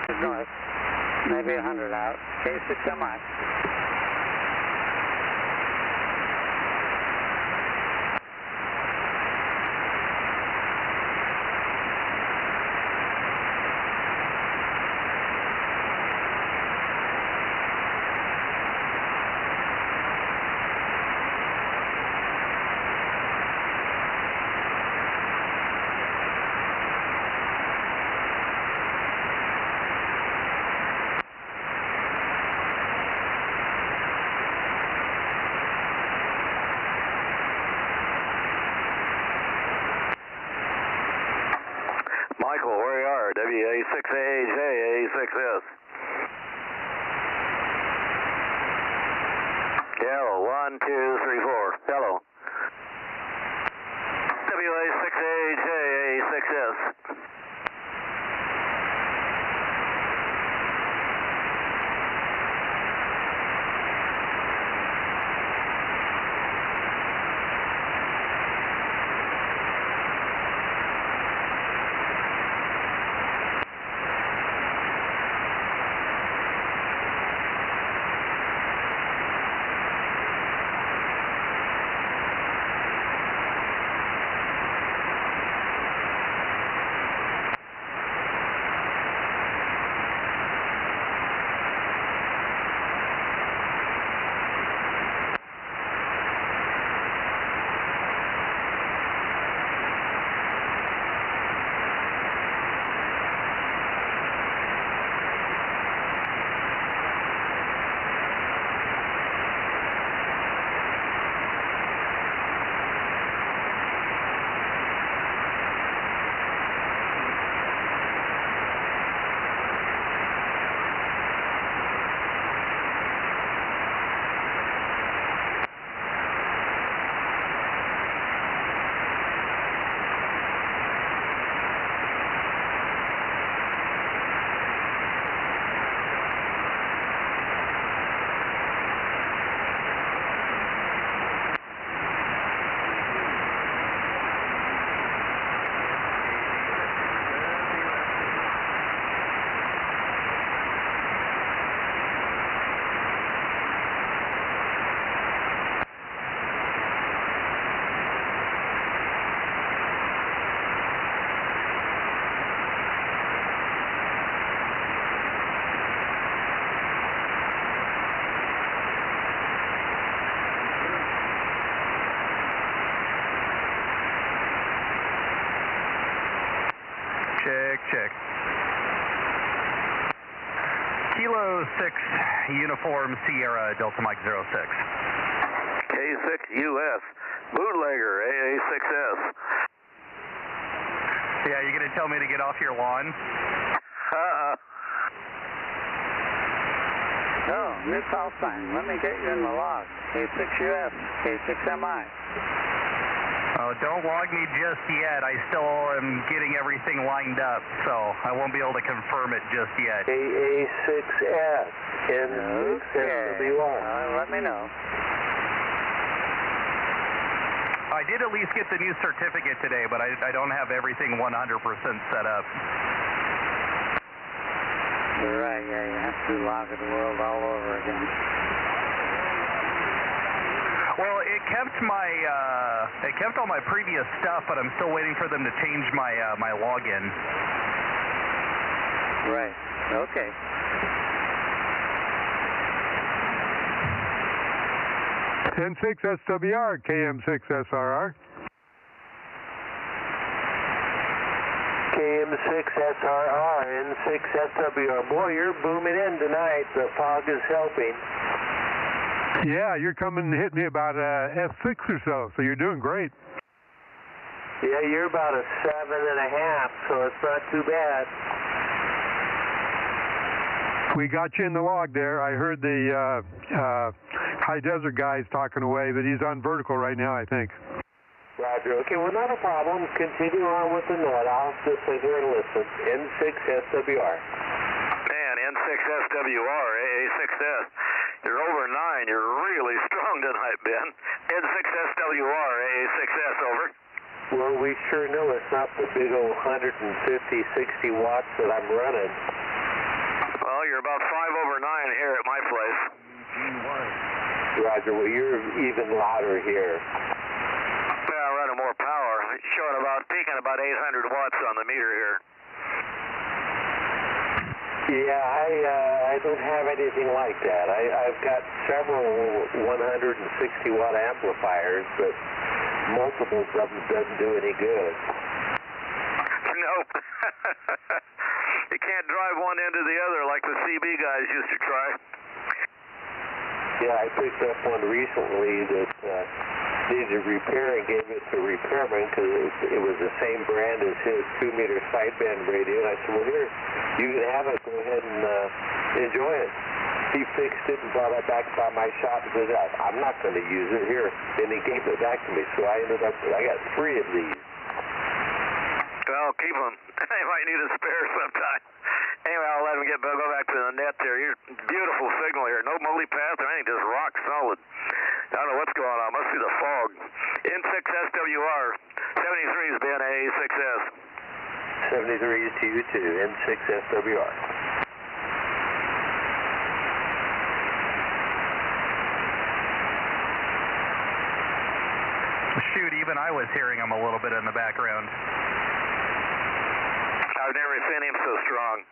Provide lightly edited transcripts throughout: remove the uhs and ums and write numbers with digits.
kilometers north, maybe 100 out, K6MI. Michael, where you are? WA6AJ, A6S. Hello, 1, 2, 3, 4. Hello. WA6AJ, A6S. Check. Kilo 6, Uniform Sierra, Delta Mike 06. K6US, bootlegger, AA6S. Yeah, you gonna tell me to get off your lawn? No, new call sign. Let me get you in the log. K6US, K6MI. Oh, don't log me just yet. I still am getting everything lined up, so I won't be able to confirm it just yet. AA6S, N6SWR. Let me know. I did at least get the new certificate today, but I don't have everything 100% set up. You're right, yeah, you have to log the world all over again. Well, it kept all my previous stuff, but I'm still waiting for them to change my my login. Right. Okay. N6SWR, KM6SRR. KM6SRR, N6SWR. Boy, you're booming in tonight. The fog is helping. Yeah, you're coming to hit me about F6 or so you're doing great. Yeah, you're about a 7.5, so it's not too bad. We got you in the log there. I heard the high desert guys talking away, but he's on vertical right now, I think. Roger. Okay, well, not a problem. Continue on with the net. I'll just sit here and listen. N6SWR. Man, N6SWR, AA6S. You're over 9. You're really strong tonight, Ben. N6SWR, AA6S, over. Well, we sure know it's not the big old 150, 60 watts that I'm running. you're about 5 over 9 here at my place. Roger, well, you're even louder here. Yeah, I'm running more power. It's showing peaking about 800 watts on the meter here. Yeah, I don't have anything like that. I've got several 160-watt amplifiers, but multiples of them doesn't do any good. Nope. You can't drive one end to the other like the CB guys used to try. Yeah, I picked up one recently that needed repair and gave it to repairman because it was the same brand as his 2-meter sideband radio. And I said, well, here, you can have it. Go ahead and enjoy it. He fixed it and brought it back by my shop and said, I'm not going to use it here. And he gave it back to me. So I got 3 of these. Well, keep them. They might need a spare sometime. Anyway, I'll let him go back to the net there. You're beautiful signal here. No multipath or anything, just rock solid. I don't know what's going on. Must be the fog. N6SWR. 73 is Ben A6S. 73 is to you too. N6SWR. Shoot, even I was hearing him a little bit in the background. I've never seen him so strong.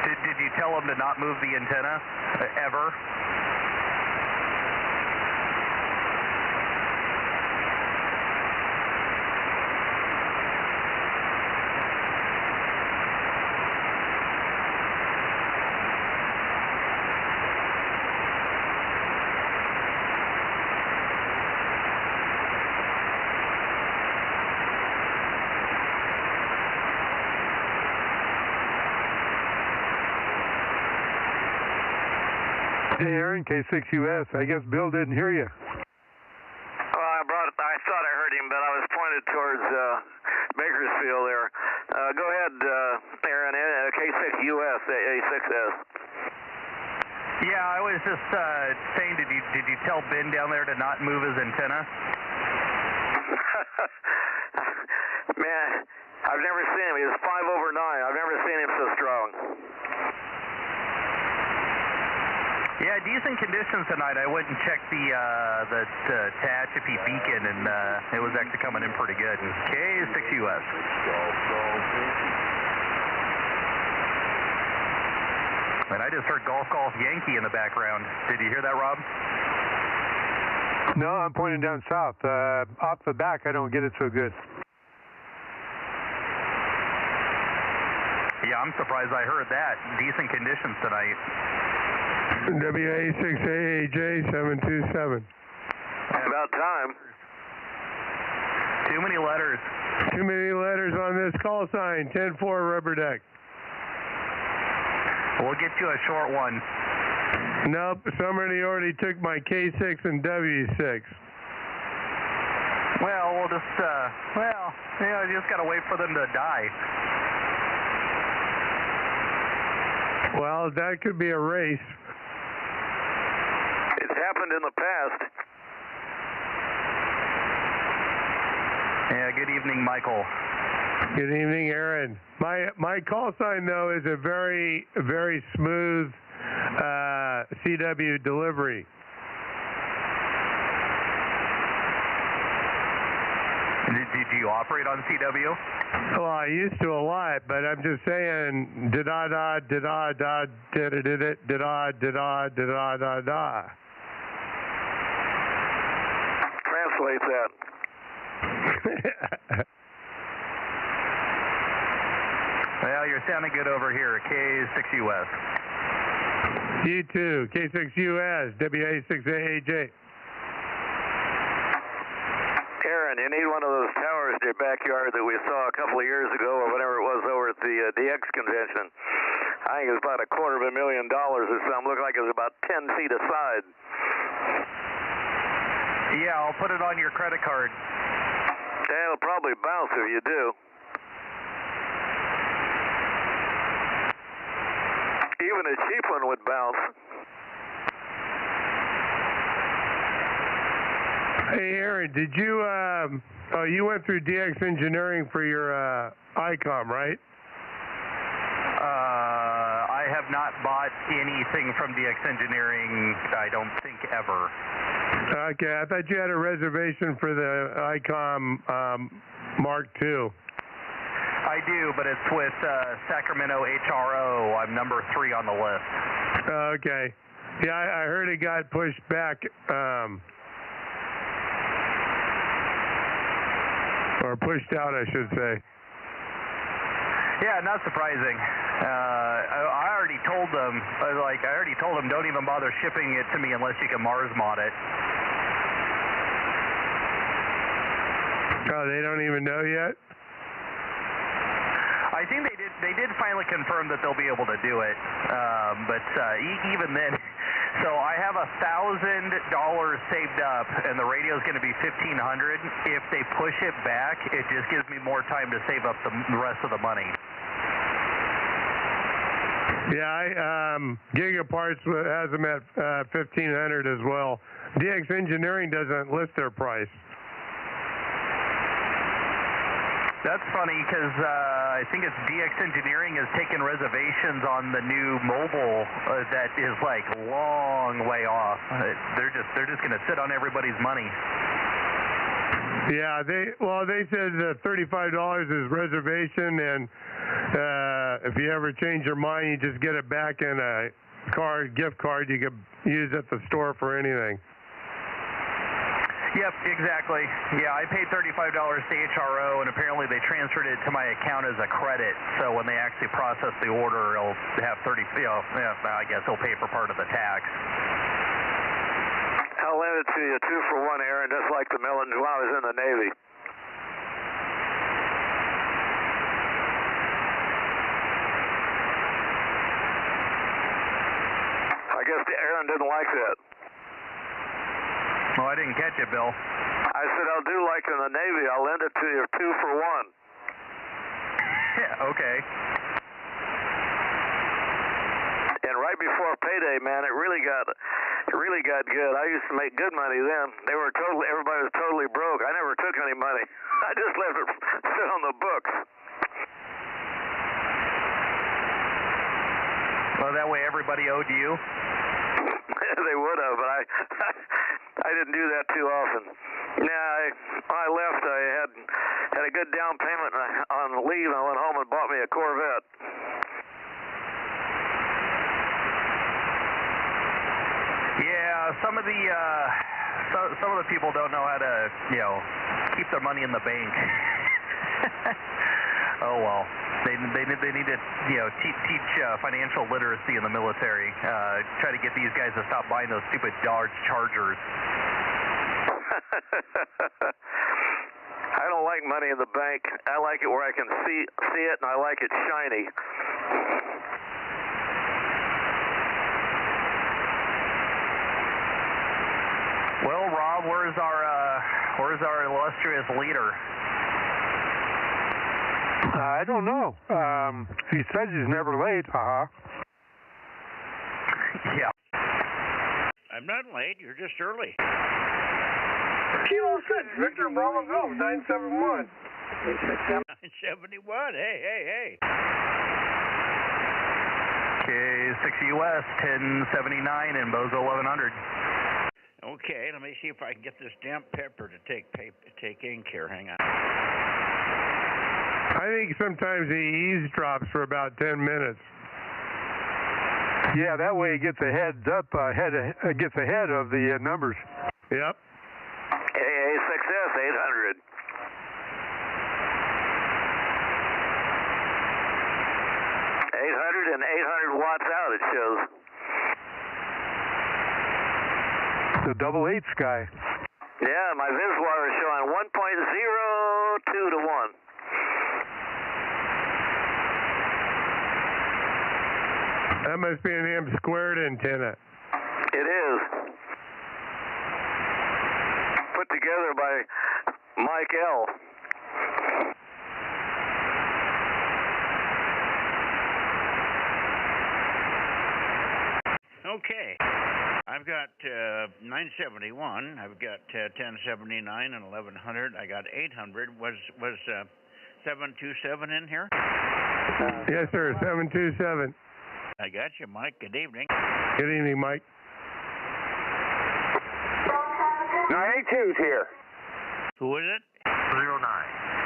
Did you tell him to not move the antenna ever? Hey, Aaron, K6US. I guess Bill didn't hear you. Well, I thought I heard him, but I was pointed towards Bakersfield there. Go ahead, Aaron, K6US, A6S. Yeah, I was just saying, did you tell Ben down there to not move his antenna? Man, I've never seen him. He was 5 over 9. I've never seen him so strong. Yeah, decent conditions tonight. I went and checked the Tehachapi beacon, and it was actually coming in pretty good. And K6US. And I just heard Golf Golf Yankee in the background. Did you hear that, Rob? No, I'm pointing down south. Off the back, I don't get it so good. Yeah, I'm surprised I heard that. Decent conditions tonight. WA6AAJ727. About time. Too many letters. Too many letters on this call sign. 10-4 rubber deck. We'll get you a short one. Nope, somebody already took my K6 and W6. Well, we'll just, you just got to wait for them to die. Well, that could be a race. It's happened in the past. Yeah, good evening, Michael. Good evening, Aaron. My call sign, though, is a very, very smooth CW delivery. Did you operate on CW? Well, I used to a lot, but I'm just saying, da-da-da, da-da-da, da-da-da, da-da, da-da, da-da, da-da. Translate that. Well, you're sounding good over here, K6US. You too, K6US, WA6AAJ. Aaron, you need one of those towers in your backyard that we saw a couple of years ago or whatever it was over at the DX convention. I think it was about $250,000 or something. Looked like it was about 10 feet aside. Yeah, I'll put it on your credit card. Yeah, it'll probably bounce if you do. Even a cheap one would bounce. Hey, Aaron, did you, you went through DX Engineering for your ICOM, right? I have not bought anything from DX Engineering, I don't think, ever. Okay, I thought you had a reservation for the ICOM Mark II. I do, but it's with Sacramento HRO. I'm number 3 on the list. Okay. Yeah, I heard it got pushed back, or pushed out, I should say. Yeah, not surprising. I already told them, don't even bother shipping it to me unless you can Mars mod it. Oh, they don't even know yet? I think they did finally confirm that they'll be able to do it, but even then, so I have $1,000 saved up, and the radio is going to be $1,500. If they push it back, it just gives me more time to save up the rest of the money. Yeah, Gigaparts has them at $1,500 as well. DX Engineering doesn't list their price. That's funny because I think it's DX Engineering has taken reservations on the new mobile that is like long way off. They're just going to sit on everybody's money. Yeah, they said $35 is reservation, and if you ever change your mind, you just get it back in a gift card you could use at the store for anything. Yep, exactly. Yeah, I paid $35 to HRO, and apparently they transferred it to my account as a credit. So when they actually process the order, it'll have I guess it'll pay for part of the tax. I'll lend it to you 2 for 1, Aaron, just like the Milton when I was in the Navy. I guess Aaron didn't like that. Well, I didn't catch it, Bill. I said I'll do like in the Navy. I'll lend it to you 2 for 1. Yeah, okay. And right before payday, man, it really got good. I used to make good money then. Everybody was totally broke. I never took any money. I just let it sit on the books. Well, that way everybody owed you. They would have, but I didn't do that too often. Yeah, when I left, I had a good down payment on leave, and I went home and bought me a Corvette. Yeah, some of the people don't know how to, keep their money in the bank. Oh well, they need to, teach financial literacy in the military. Try to get these guys to stop buying those stupid Dodge Chargers. I don't like money in the bank. I like it where I can see it, and I like it shiny. Well, Rob, where's our illustrious leader? I don't know. He says he's never late. Yeah. I'm not late. You're just early. Kilo 6, Victor Bravo Golf, 971. 971. Hey. Okay, 6 US, 1079 and Bozo 1100. Okay, let me see if I can get this damn pepper to take ink here. Hang on. I think sometimes he eavesdrops for about 10 minutes. Yeah, that way he gets gets ahead of the numbers. Yep. AA6S 800. And 800 watts out, it shows. The double eights guy. Yeah, my Viswater is showing 1.02 to 1. That must be an M squared antenna. It is. Put together by Mike L. Okay. I've got 971. I've got 1079 and 1100. I got 800. Was 727 in here? Yes, sir. 727. I got you, Mike. Good evening. Good evening, Mike. 982's here. Who is it? 09,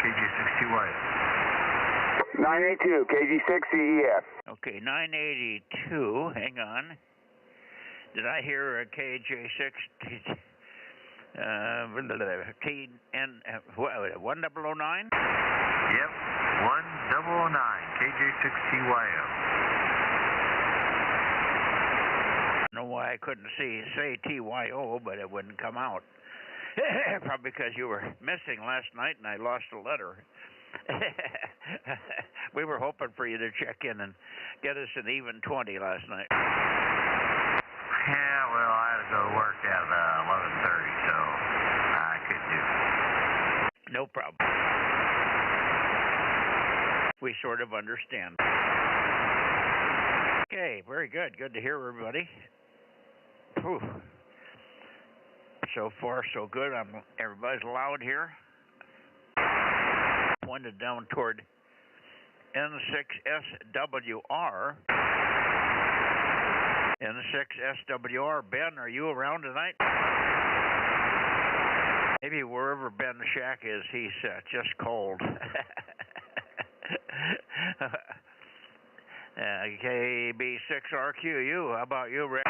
KG6TY. 982, KG6CEF. Okay, 982. Hang on. Did I hear a KJ6? KN 1009? Yep, 1009, KJ6TYO. I don't know why I couldn't say TYO, but it wouldn't come out. Probably because you were missing last night and I lost a letter. We were hoping for you to check in and get us an even 20 last night. Yeah, well, I had to go to work at 11:30, so I couldn't do it. No problem. We sort of understand. Okay, very good. Good to hear everybody. Whew. So far, so good. Everybody's loud here. Pointed down toward N6SWR. N6SWR. Ben, are you around tonight? Maybe wherever Ben's shack is, he's just cold. KB6RQU. How about you, Rick?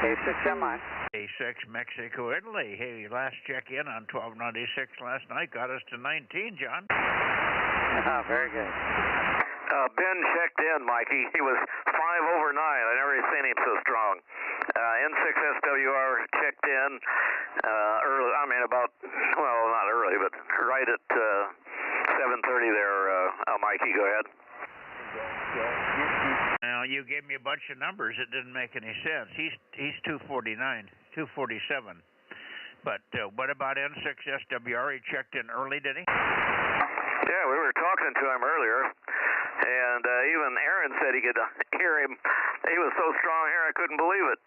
K6MI. A6 Mexico, Italy. Hey, last check in on 1296 last night got us to 19, John. Very good. Ben checked in, Mikey. He was 5 over 9. I never seen him so strong. N6SWR checked in early. I mean, about, well, not early, but right at 7:30 there. Mikey, go ahead. Now, you gave me a bunch of numbers that didn't make any sense. He's 249, 247. But what about N6SWR? He checked in early, did he? Yeah, we were talking to him earlier, and even Aaron said he could hear him. He was so strong here, I couldn't believe it.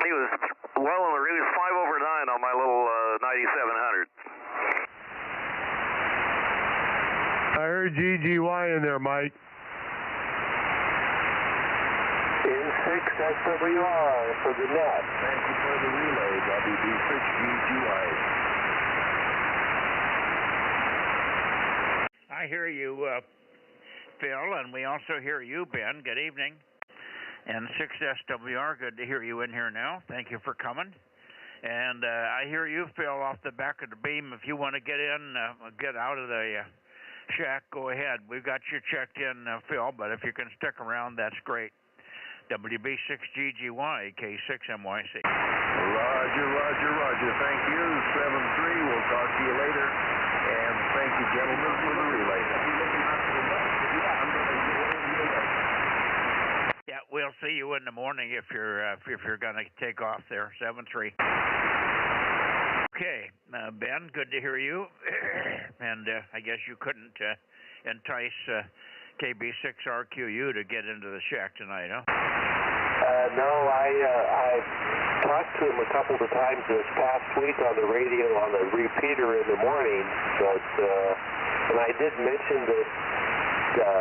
He was well in the. He was 5 over 9 on my little 9700. I heard GGY in there, Mike. N6SWR for the net. Thank you for the relay, WB6GGY. I hear you, Phil, and we also hear you, Ben. Good evening. And 6SWR, good to hear you in here now. Thank you for coming. And I hear you, Phil, off the back of the beam. If you want to get in, get out of the shack, go ahead. We've got you checked in, Phil, but if you can stick around, that's great. WB6GGY, K6MYC. Roger, roger, roger. Thank you. 7-3. We'll talk to you later. And thank you, gentlemen, for the relay. Yeah, we'll see you in the morning if you're going to take off there. 7-3. Okay, Ben, good to hear you. And I guess you couldn't entice KB6RQU to get into the shack tonight, huh? No, I talked to him a couple of times this past week on the radio on the repeater in the morning, but and I did mention that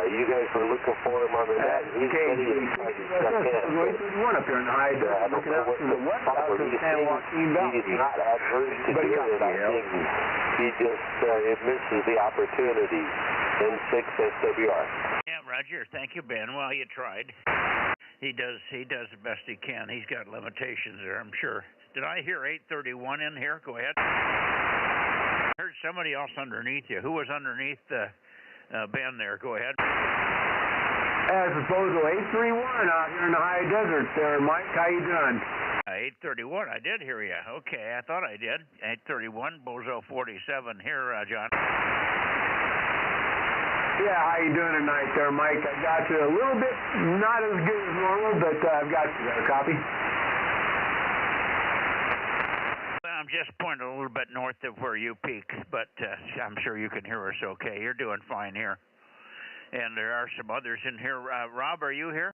you guys were looking for him on the net. He said he was trying to check in. One up here in the high. I don't know what the problem is. He's not adverse to doing it. I think he just it misses the opportunity. N6SWR. Yeah, Roger. Thank you, Ben. Well, you tried. He does the best he can. He's got limitations there, I'm sure. Did I hear 831 in here? Go ahead. I heard somebody else underneath you. Who was underneath Ben there? Go ahead. That's Bozo 831 out here in the high desert there, Mike. How you doing? 831. I did hear you. Okay, I thought I did. 831, Bozo 47 here, John. Yeah, how you doing tonight there, Mike? I got you a little bit, not as good as normal, but I've got you there. Copy? Well, I'm just pointing a little bit north of where you peak, but I'm sure you can hear us okay. You're doing fine here. And there are some others in here. Rob, are you here?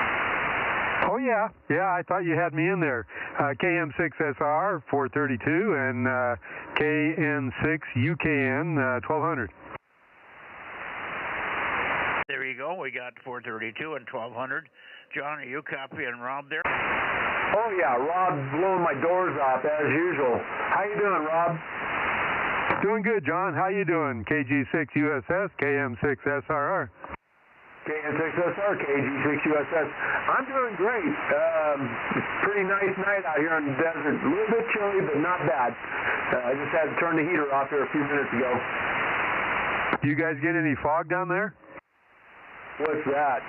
Oh, yeah. Yeah, I thought you had me in there. KM6SR 432 and KN6UKN 1200. There you go. We got 432 and 1200. John, are you copying Rob there? Oh, yeah. Rob's blowing my doors off, as usual. How you doing, Rob? Doing good, John. How you doing? KG6 USS, KM6SRR. KM6SR, KG6USS. I'm doing great. It's a pretty nice night out here in the desert. A little bit chilly, but not bad. I just had to turn the heater off here a few minutes ago. You guys get any fog down there? What's that?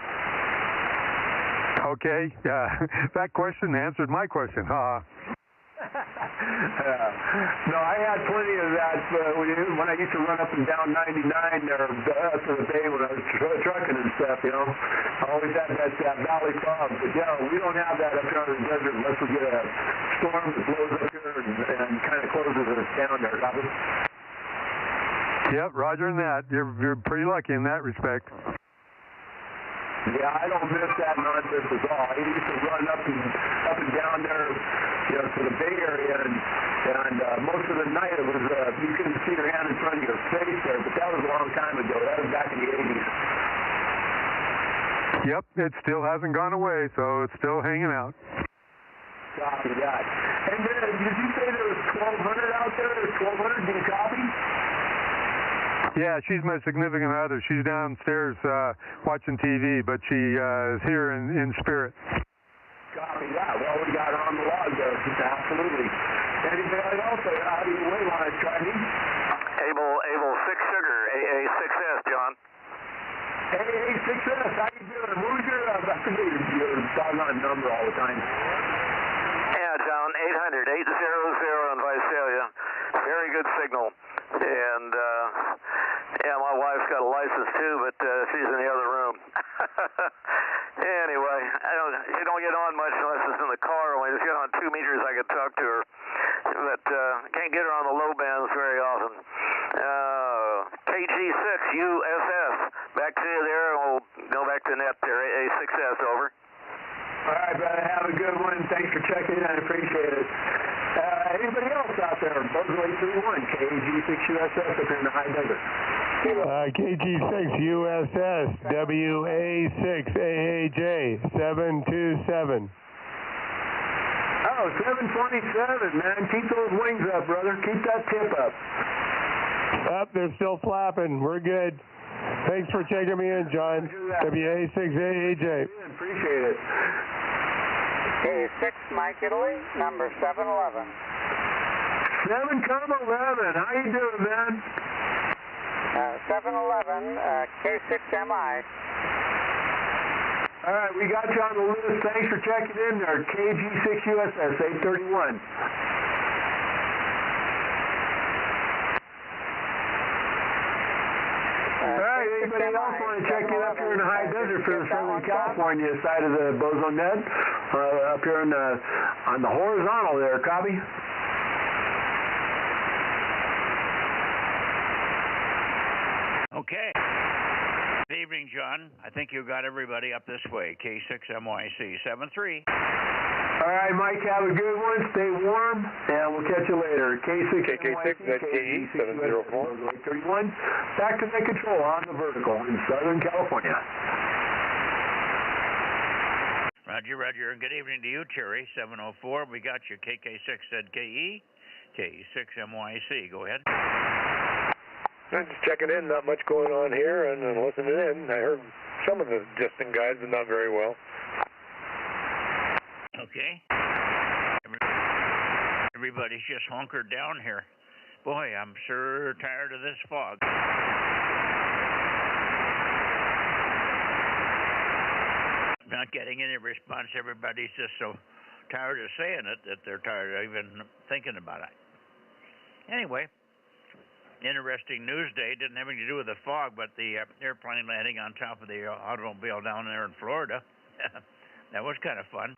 Okay, that question answered my question. No, I had plenty of that when I used to run up and down 99 there up to the bay when I was trucking and stuff, you know. I always had that valley fog. But, yeah, we don't have that up here in the desert unless we get a storm that blows up here and kind of closes us down there, Robert. Yep, roger on that. You're pretty lucky in that respect. Yeah, I don't miss that nonsense at all. I used to run up and down there, you know, to the Bay Area, and most of the night it was you couldn't see your hand in front of your face there, but that was a long time ago. That was back in the 80s. Yep, it still hasn't gone away, so it's still hanging out. Copy that. And did you say there was 1,200 out there? There's 1,200. Do you copy? Yeah, she's my significant other. She's downstairs watching TV, but she is here in spirit. Copy that. Well, we got her on the log there. Absolutely. Anybody else out of your way want to try me? Able 6 Sugar, AA6S, John. AA6S, how you doing? What was I forget your doggone number all the time. Yeah, John, 800-800 in Visalia. Very good signal. And, yeah, my wife's got a license too, but she's in the other room. Anyway, she don't get on much unless it's in the car. When I just get on 2 meters, I could talk to her. But can't get her on the low bands very often. KG6 USS, back to you there, and we'll go back to net there. AA6S, over. All right, brother, have a good one. Thanks for checking in. I appreciate it. Anybody else out there? Bozo 831, KG6 USS up here in the high desert. KG6 USS, WA6AAJ 727. Oh, 727, man. Keep those wings up, brother. Keep that tip up. Up, they're still flapping. We're good. Thanks for checking me in, John. WA6AAJ. Appreciate it. K6 Mike Italy, number 711. 711. How you doing, man? 711, K6MI. All right, we got you on the list. Thanks for checking in there. KG6 USS 831. All right, anybody else want to check in up here in the high desert for the Southern California side of the Bozo Net? Up here on the horizontal there, copy? Okay. Good evening, John. I think you got everybody up this way. K6MYC 73. All right, Mike, have a good one. Stay warm, and we'll catch you later. K6 ZTE 704 831. Back to net control on the vertical in Southern California. Roger, and good evening to you, Cherry 704. We got you. KK6ZKE, K6MYC. Go ahead. I'm just checking in. Not much going on here, and listening in. I heard some of the distant guys, but not very well. Okay. Everybody's just hunkered down here. Boy, I'm sure tired of this fog. Not getting any response. Everybody's just so tired of saying it that they're tired of even thinking about it. Anyway, interesting news day. Didn't have anything to do with the fog, but the airplane landing on top of the automobile down there in Florida. That was kind of fun.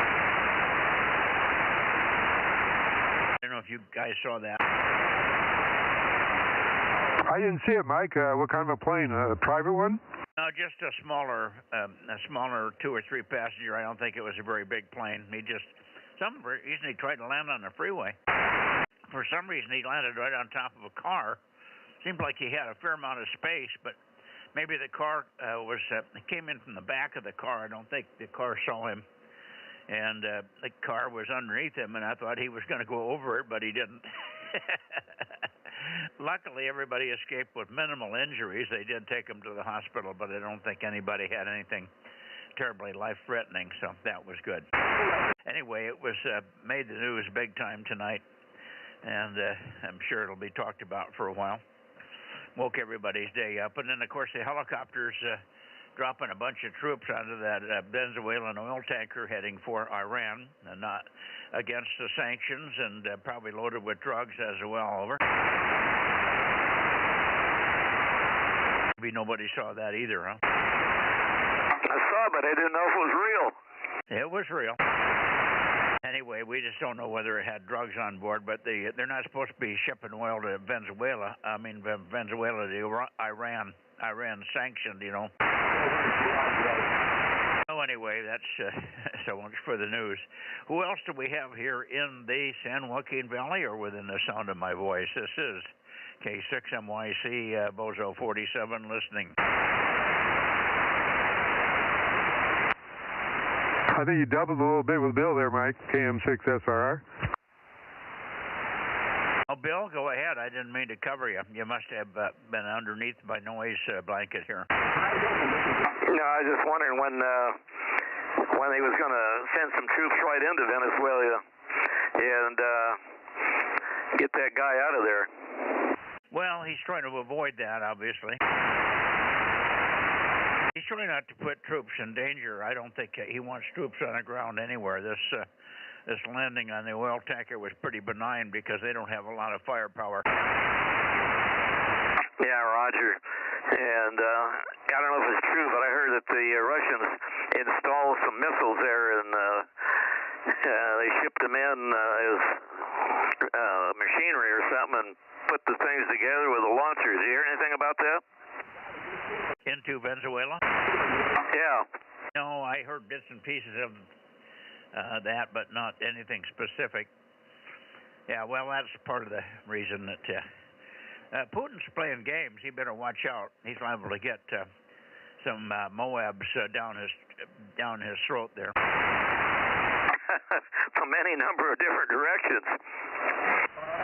I don't know if you guys saw that. I didn't see it, Mike. What kind of a plane? A private one? No, just a smaller 2 or 3 passenger. I don't think it was a very big plane. Some reason he tried to land on the freeway. For some reason he landed right on top of a car. Seemed like he had a fair amount of space, but Maybe the car came in from the back of the car. I don't think the car saw him. And the car was underneath him, and I thought he was going to go over it, but he didn't. Luckily, everybody escaped with minimal injuries. They did take him to the hospital, but I don't think anybody had anything terribly life-threatening, so that was good. Anyway, it was made the news big time tonight, and I'm sure it'll be talked about for a while. Woke everybody's day up. And then, of course, the helicopters dropping a bunch of troops onto that Venezuelan oil tanker heading for Iran, and not against the sanctions, and probably loaded with drugs as well. Over. Maybe nobody saw that either, huh? I saw, but I didn't know if it was real. It was real. Anyway, we just don't know whether it had drugs on board, but they're not supposed to be shipping oil to Venezuela. I mean, Venezuela to Iran. Iran sanctioned, you know. Oh, anyway, that's so much for the news. Who else do we have here in the San Joaquin Valley or within the sound of my voice? This is K6MYC, Bozo 47 listening. I think you doubled a little bit with Bill there, Mike, KM6SRR. Oh, Bill, go ahead. I didn't mean to cover you. You must have been underneath my noise blanket here. No, I was just wondering when he was going to send some troops right into Venezuela and get that guy out of there. Well, he's trying to avoid that, obviously. He's trying not to put troops in danger. I don't think he wants troops on the ground anywhere. This landing on the oil tanker was pretty benign because they don't have a lot of firepower. Yeah, Roger. And I don't know if it's true, but I heard that the Russians installed some missiles there, and they shipped them in as machinery or something and put the things together with the launchers. You hear anything about that? Into Venezuela? Yeah. No, I heard bits and pieces of that, but not anything specific. Yeah, well, that's part of the reason that Putin's playing games. He better watch out. He's liable to get some Moabs down his throat there. From any number of different directions.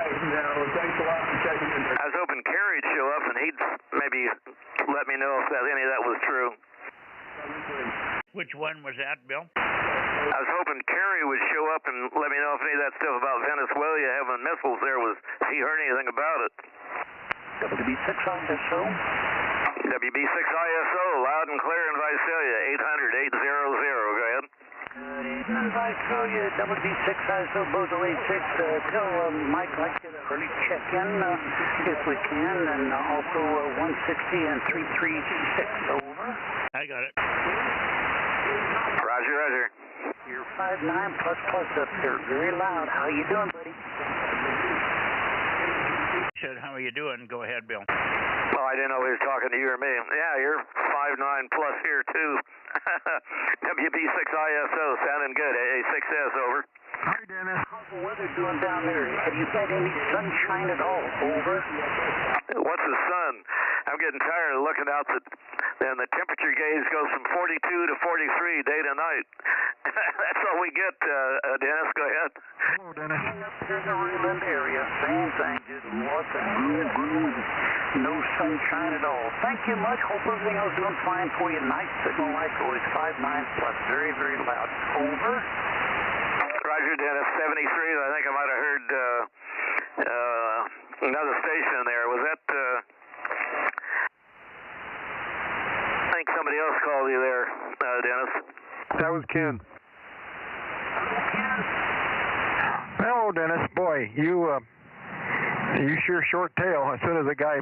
No, thanks a lot for checking in there. I was hoping Kerry'd show up and he'd maybe let me know if any of that was true. Which one was that, Bill? I was hoping Kerry would show up and let me know if any of that stuff about Venezuela having missiles there was, if he heard anything about it. WB6ISO. WB6ISO, loud and clear in Visalia, 800-800. Go ahead. Good evening, Visalia. WB6ISO, Bozo 86. Tell Mike I'd like to early check in if we can, and also 160 and 336. Over. I got it. Roger, roger. You're 5'9" plus up there. Very loud. How you doing, buddy? Said, how are you doing? Go ahead, Bill. Oh, I didn't know he was talking to you or me. Yeah, you're 5'9" plus here, too. WB6ISO, sounding good. A6S, over. Hi, Dennis. How's the weather doing down there? Have you had any sunshine at all? Over. What's the sun? I'm getting tired of looking out and the temperature gauge goes from 42 to 43 day to night. That's all we get, Dennis. Go ahead. Hello, Dennis. In the Reland area, same thing. Just lots of gloom. No sunshine at all. Thank you much. Hope everything else is doing fine for you. Nice signal like always. 5'9" plus. Very, very loud. Over. Roger, Dennis. 73. I think I might have heard another station there. Was that... I think somebody else called you there, Dennis. That was Ken. Hello, Dennis. Boy, you sure short tail. As soon as the guy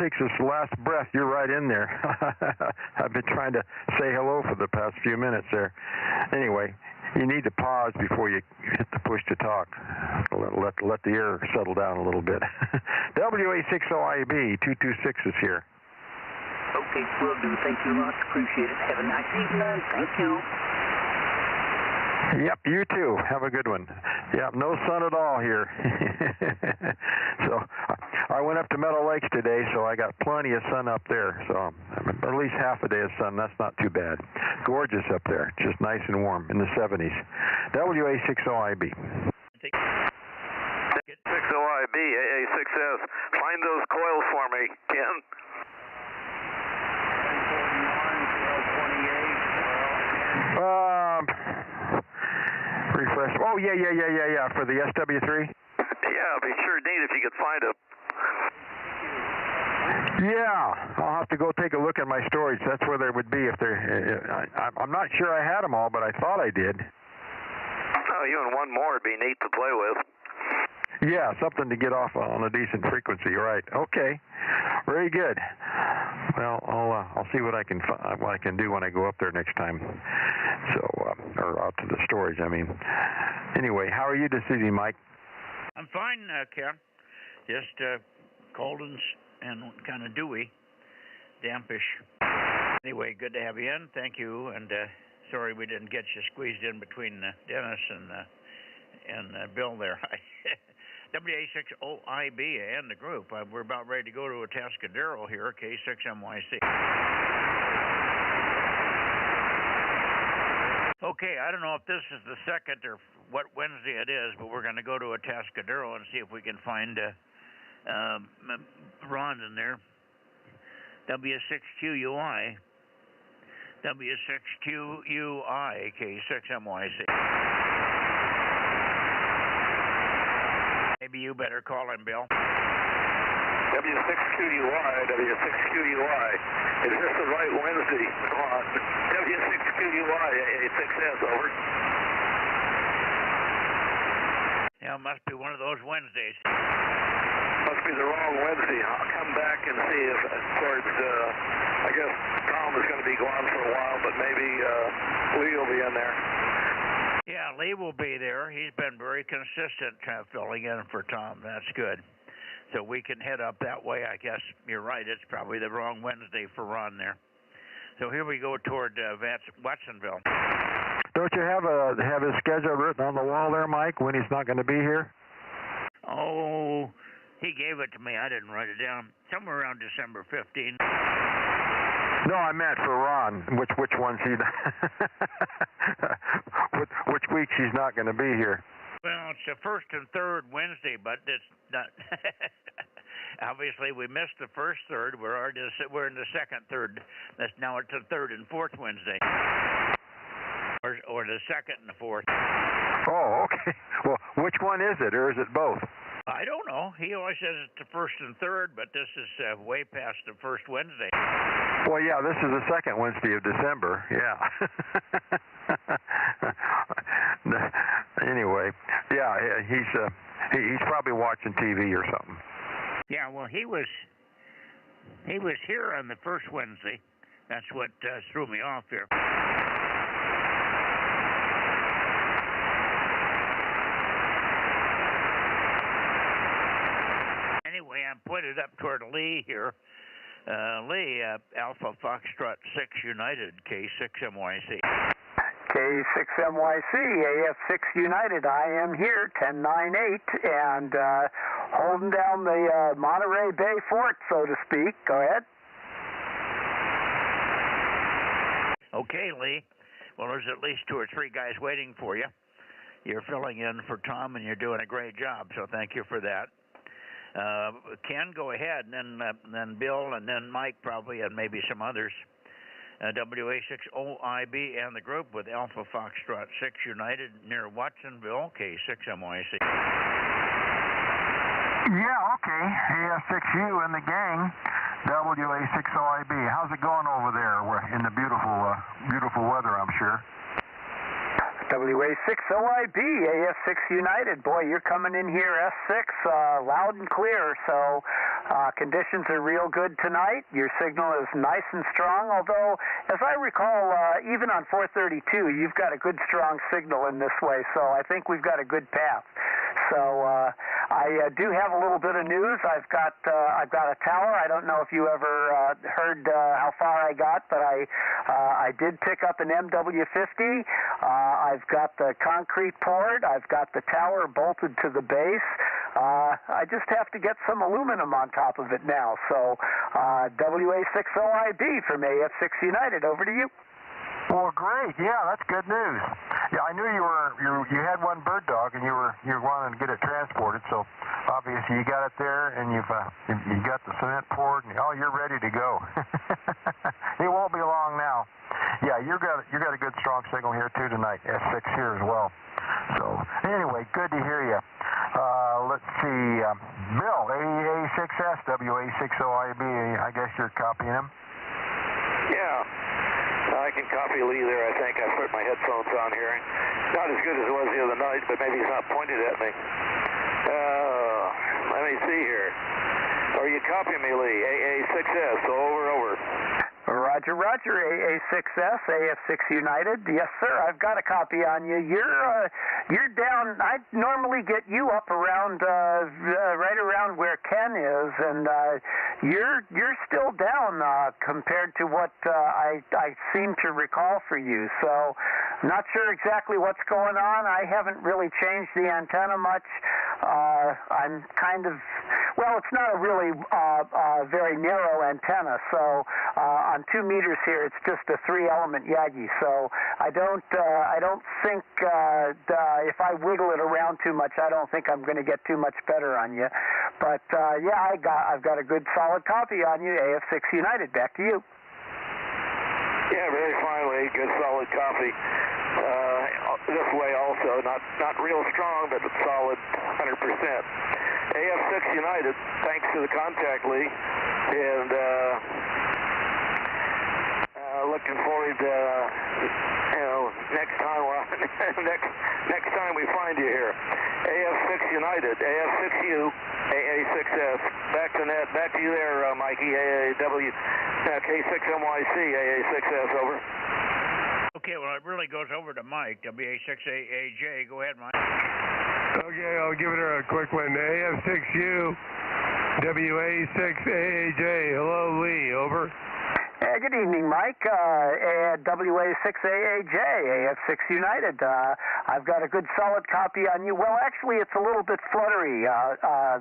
takes his last breath, you're right in there. I've been trying to say hello for the past few minutes there. Anyway, you need to pause before you hit the push to talk. Let the air settle down a little bit. WA60IB 226 is here. Okay, will do. Thank you lots. Appreciate it. Have a nice evening. Thank you. Yep, you too. Have a good one. Yep, no sun at all here. So I went up to Meadow Lakes today, so I got plenty of sun up there. So at least half a day of sun. That's not too bad. Gorgeous up there. Just nice and warm in the 70s. WA60IB. 60IB, AA6S. Find those coils for me, Ken. 1041, 1228. Refresh. Oh, yeah. For the SW3? Yeah, it'd be sure neat if you could find it. Yeah, I'll have to go take a look at my storage. That's where they would be if they're... I'm not sure I had them all, but I thought I did. Oh, you and one more would be neat to play with. Yeah, something to get off on a decent frequency, right? Okay, very good. Well, I'll see what I can do when I go up there next time. So, or out to the storage. I mean, anyway, how are you this evening, Mike? I'm fine, Ken. Just cold and kind of dewy, dampish. Anyway, good to have you in. Thank you, and sorry we didn't get you squeezed in between Dennis and Bill there. WA60IB and the group. We're about ready to go to a Atascadero here, K6MYC. Okay, I don't know if this is the second or what Wednesday it is, but we're going to go to a Atascadero and see if we can find Ron in there. W6QUI. W6QUI, K6MYC. Maybe you better call him, Bill. W6QUI, W6QUI. Is this the right Wednesday? On W6QUI, AA6S, over. Yeah, it must be one of those Wednesdays. Must be the wrong Wednesday. I'll come back and see if, towards, I guess Tom is going to be gone for a while, but maybe Lee will be in there. Yeah, Lee will be there. He's been very consistent filling in for Tom. That's good. So we can head up that way. I guess you're right. It's probably the wrong Wednesday for Ron there. So here we go toward Watsonville. Don't you have his schedule written on the wall there, Mike, when he's not going to be here? Oh, he gave it to me. I didn't write it down. Somewhere around December 15th. No, I meant for Ron. Which ones he... which weeks he's not going to be here. Well, it's the first and third Wednesday, but it's not... Obviously, we missed the first third. We're in the second third. Now it's the third and fourth Wednesday. Or the second and the fourth. Oh, okay. Well, which one is it, or is it both? I don't know. He always says it's the first and third, but this is way past the first Wednesday. Well, yeah, this is the second Wednesday of December. Yeah. Anyway, yeah, he's probably watching TV or something. Yeah, well, he was here on the first Wednesday. That's what threw me off here. Anyway, I'm pointed up toward Lee here. Lee, Alpha Foxtrot 6 United, K6MYC. K6MYC, AF6 United. I am here, 1098, and holding down the Monterey Bay Fort, so to speak. Go ahead. Okay, Lee. Well, there's at least 2 or 3 guys waiting for you. You're filling in for Tom, and you're doing a great job, so thank you for that. Ken, go ahead, and then Bill, and then Mike probably, and maybe some others. WA60IB and the group with Alpha Foxtrot 6 United near Watsonville, K6MYC. Yeah, okay. AF6U and the gang, WA60IB. How's it going over there in the beautiful weather, I'm sure? WA60IB, AF6 United. Boy, you're coming in here S6 loud and clear, so conditions are real good tonight. Your signal is nice and strong, although, as I recall, even on 432, you've got a good strong signal in this way, so I think we've got a good path. So I do have a little bit of news. I've got a tower. I don't know if you ever heard how far I got, but I did pick up an MW50. I've got the concrete poured. I've got the tower bolted to the base. I just have to get some aluminum on top of it now. So WA60IB from AF6 United. Over to you. Well, great. Yeah, that's good news. Yeah, I knew you had one bird dog and you were wanting to get it transported. So obviously you got it there and you got the cement poured and you're ready to go. It won't be long now. Yeah, you got a good strong signal here too tonight. S6 here as well. So anyway, good to hear you. Let's see, Bill, AEA6S, WA60IB. I guess you're copying him. Yeah. I can copy Lee there, I think. I put my headphones on here. Not as good as it was the other night, but maybe he's not pointed at me. Let me see here. Are you copying me, Lee? AA6S, over. Roger, AA6S, AF6 United. Yes, sir, I've got a copy on you. You're down. I normally get you up around, right around where Ken is, and you're still down compared to what I seem to recall for you. So, not sure exactly what's going on. I haven't really changed the antenna much. I'm kind of, well, it's not a really very narrow antenna, so on 2 meters here, it's just a 3-element Yagi. So I don't think if I wiggle it around too much, I don't think I'm going to get too much better on you. But yeah, I've got a good solid copy on you, AF6 United. Back to you. Yeah, very fine, Lee. Good solid copy. This way also, not real strong, but solid 100%. AF6 United, thanks to the contact, Lee, and looking forward to next time next time we find you here. AF6 United, AF6U, AA6S. Back to net, back to you there, Mikey. K6MYC, AA6S. Over. Okay, well, it really goes over to Mike, WA6AAJ. Go ahead, Mike. Okay, I'll give it a quick one. AF6U, WA6AAJ. Hello, Lee. Over. Good evening, Mike. WA6AAJ, AF6 United. I've got a good solid copy on you. Well, actually, it's a little bit fluttery,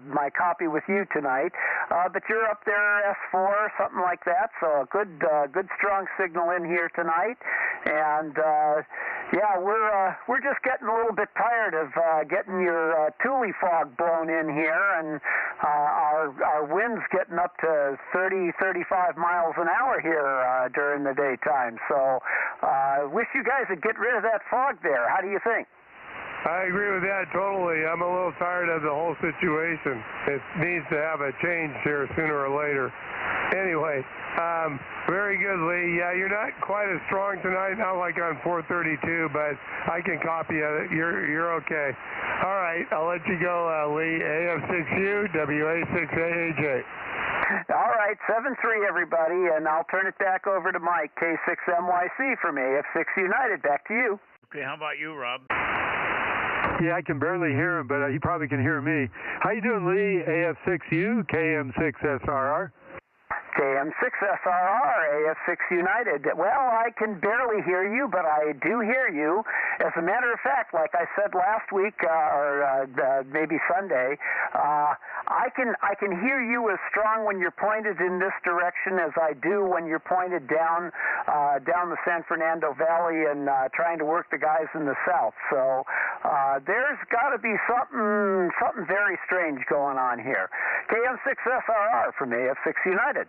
my copy with you tonight. But you're up there, S4, something like that. So a good strong signal in here tonight. And yeah, we're just getting a little bit tired of getting your Thule fog blown in here, and our wind's getting up to 30, 35 miles an hour here during the daytime. So wish you guys would get rid of that fog there. How do you think? I agree with that totally. I'm a little tired of the whole situation. It needs to have a change here sooner or later. Anyway, very good, Lee. Yeah, you're not quite as strong tonight, not like on 432, but I can copy it. You're okay. All right, I'll let you go, Lee. AF6U, WA6AAJ. All right, 7-3, everybody, and I'll turn it back over to Mike, K6MYC from AF6 United. Back to you. Okay, how about you, Rob? Yeah, I can barely hear him, but he probably can hear me. How you doing, Lee? AF6U, KM6SRR. KM6SRR, AF6 United. Well, I can barely hear you, but I do hear you. As a matter of fact, like I said last week, or maybe Sunday, I can hear you as strong when you're pointed in this direction as I do when you're pointed down the San Fernando Valley and trying to work the guys in the south. So there's got to be something very strange going on here. KM6SRR from AF6 United.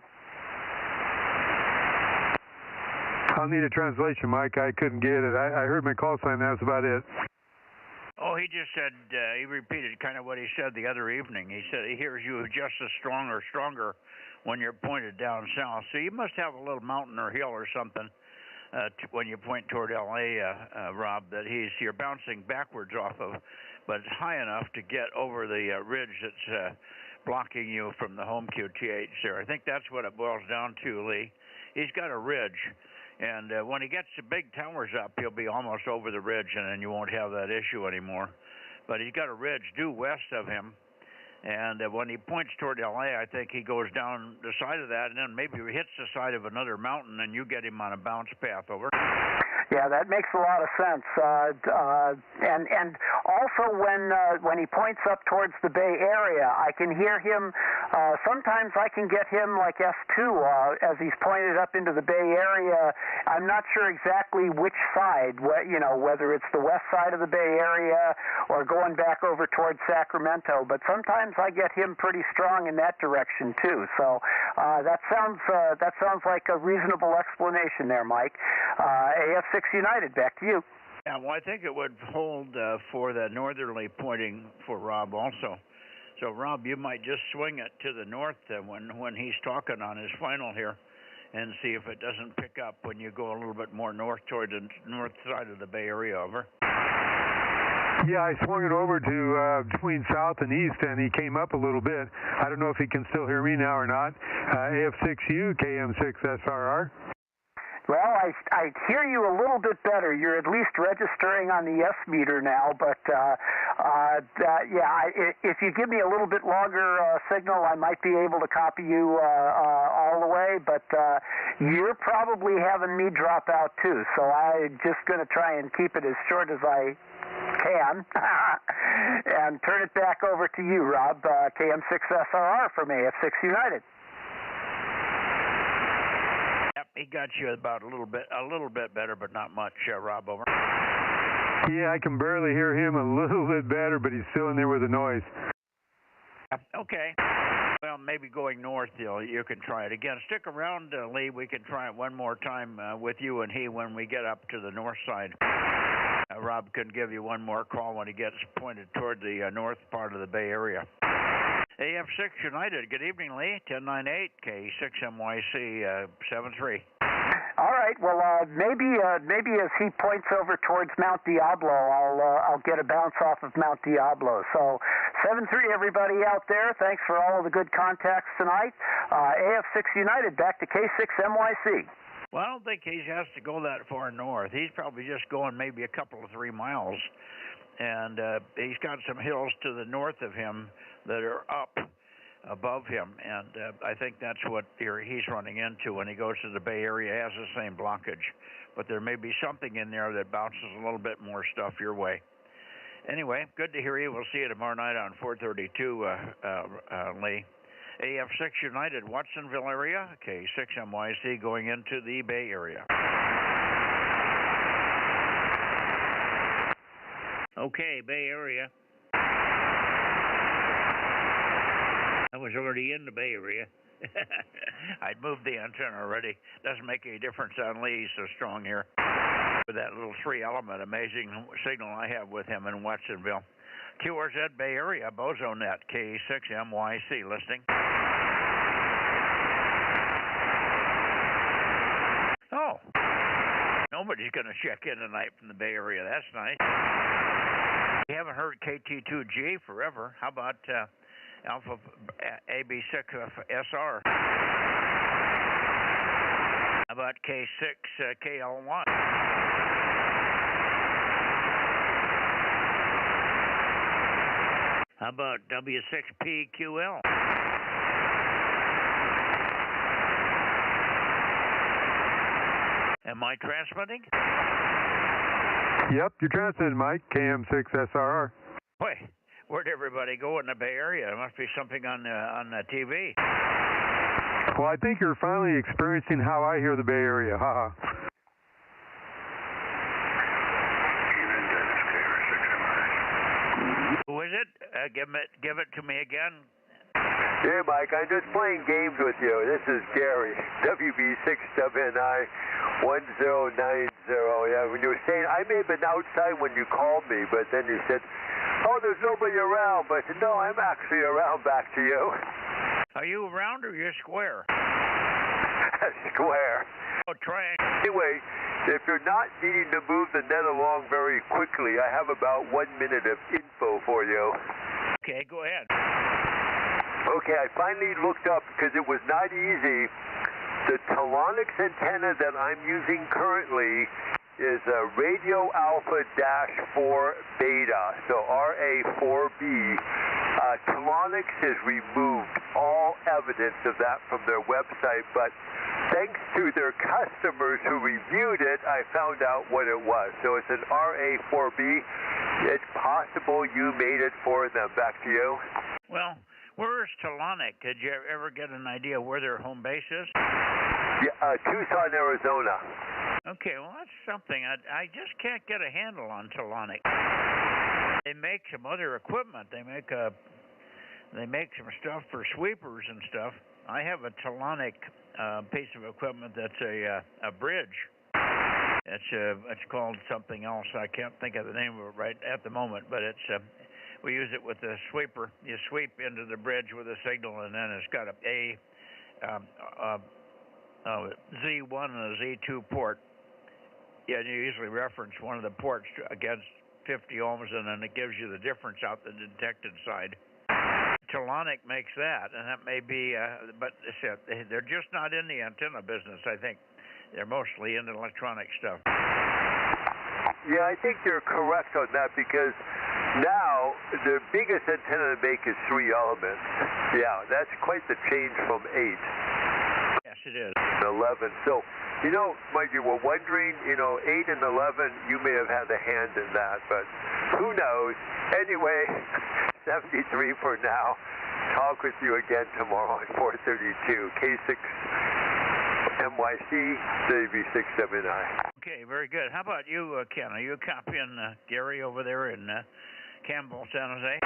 I'll need a translation, Mike. I couldn't get it. I heard my call sign. That's about it. Oh, he just said, he repeated kind of what he said the other evening. He said he hears you just as strong or stronger when you're pointed down south. So you must have a little mountain or hill or something when you point toward L.A., Rob, that you're bouncing backwards off of, but it's high enough to get over the ridge that's blocking you from the home QTH there. I think that's what it boils down to, Lee. He's got a ridge. And when he gets the big towers up, he'll be almost over the ridge, and then you won't have that issue anymore. But he's got a ridge due west of him, and when he points toward L.A., I think he goes down the side of that, and then maybe he hits the side of another mountain, and you get him on a bounce path over. Yeah, that makes a lot of sense. And also when he points up towards the Bay Area, I can hear him. Sometimes I can get him like S2 as he's pointed up into the Bay Area. I'm not sure exactly which side. Whether it's the west side of the Bay Area or going back over towards Sacramento. But sometimes I get him pretty strong in that direction too. So that sounds like a reasonable explanation there, Mike. AF6 United, back to you. Yeah, well, I think it would hold for the northerly pointing for Rob also. So, Rob, you might just swing it to the north when he's talking on his final here and see if it doesn't pick up when you go a little bit more north toward the north side of the Bay Area, over. Yeah, I swung it over to between south and east, and he came up a little bit. I don't know if he can still hear me now or not. AF6U, KM6SRR. Well, I hear you a little bit better. You're at least registering on the S meter now, but if you give me a little bit longer signal, I might be able to copy you all the way, but you're probably having me drop out too, so I'm just going to try and keep it as short as I can and turn it back over to you, Rob, KM6SRR from AF6 United. He got you about a little bit better, but not much, Rob, over. Yeah, I can barely hear him a little bit better, but he's still in there with the noise. Okay. Well, maybe going north, you can try it again. Stick around, Lee. We can try it one more time with you and he when we get up to the north side. Rob can give you one more call when he gets pointed toward the north part of the Bay Area. AF6 United, good evening, Lee. 1098 K6MYC 73. All right. Well, maybe as he points over towards Mount Diablo, I'll get a bounce off of Mount Diablo. So 7-3, everybody out there. Thanks for all of the good contacts tonight. AF6 United, back to K6MYC. Well, I don't think he has to go that far north. He's probably just going maybe a couple of 3 miles. And he's got some hills to the north of him that are up above him, and I think that's what he's running into when he goes to the Bay Area. He has the same blockage, but there may be something in there that bounces a little bit more stuff your way. Anyway, good to hear you. We'll see you tomorrow night on 432, Lee. AF6 United, Watsonville area, K6MYC going into the Bay Area. Okay, Bay Area. I was already in the Bay Area. I'd moved the antenna already. Doesn't make any difference on Lee. He's so strong here. With that little 3-element amazing signal I have with him in Watsonville. QRZ Bay Area, Bozo Net, K6MYC, listening. Oh, nobody's going to check in tonight from the Bay Area. That's nice. We haven't heard KT2G forever. How about Alpha AB6SR? How about K6KL1? How about W6PQL? Am I transmitting? Yep, you're transmitting, Mike. KM6SRR. Boy, where'd everybody go in the Bay Area? There must be something on the TV. Well, I think you're finally experiencing how I hear the Bay Area. Haha. Who is it? Give it to me again. Yeah, Mike, I'm just playing games with you. This is Gary, WB6WNI 1090. Yeah, when you were saying, I may have been outside when you called me, but then you said, oh, there's nobody around. But I said, no, I'm actually around back to you. Are you round or you're square? Square. Oh, triangle. Anyway, if you're not needing to move the net along very quickly, I have about 1 minute of info for you. Okay, go ahead. Okay, I finally looked up because it was not easy. The Telonix antenna that I'm using currently is a Radio Alpha-4 Beta, so RA4B. Telonix has removed all evidence of that from their website, but thanks through their customers who reviewed it, I found out what it was. So it's an RA4B. It's possible you made it for them. Back to you. Well, where's Telonic? Did you ever get an idea where their home base is? Yeah, Tucson, Arizona. Okay, well, that's something. I just can't get a handle on Telonic. They make some other equipment. They make some stuff for sweepers and stuff. I have a Telonic piece of equipment that's a bridge. It's called something else. I can't think of the name of it right at the moment, but it's we use it with the sweeper. You sweep into the bridge with a signal, and then it's got a Z1 and a Z2 port. Yeah, and you usually reference one of the ports against 50 ohms, and then it gives you the difference out the detected side. Telonic makes that, and that may be, but they're just not in the antenna business, I think. They're mostly into electronic stuff. Yeah, I think you're correct on that, because now the biggest antenna to make is 3 elements. Yeah, that's quite the change from 8. Yes, it is. 11. So, you know, Mike, you were wondering, 8 and 11, you may have had a hand in that, but who knows? Anyway, 73 for now. Talk with you again tomorrow at 4:32. K6 MYC, WB6WNI. Okay, very good. How about you, Ken? Are you copying Gary over there in Campbell, San Jose?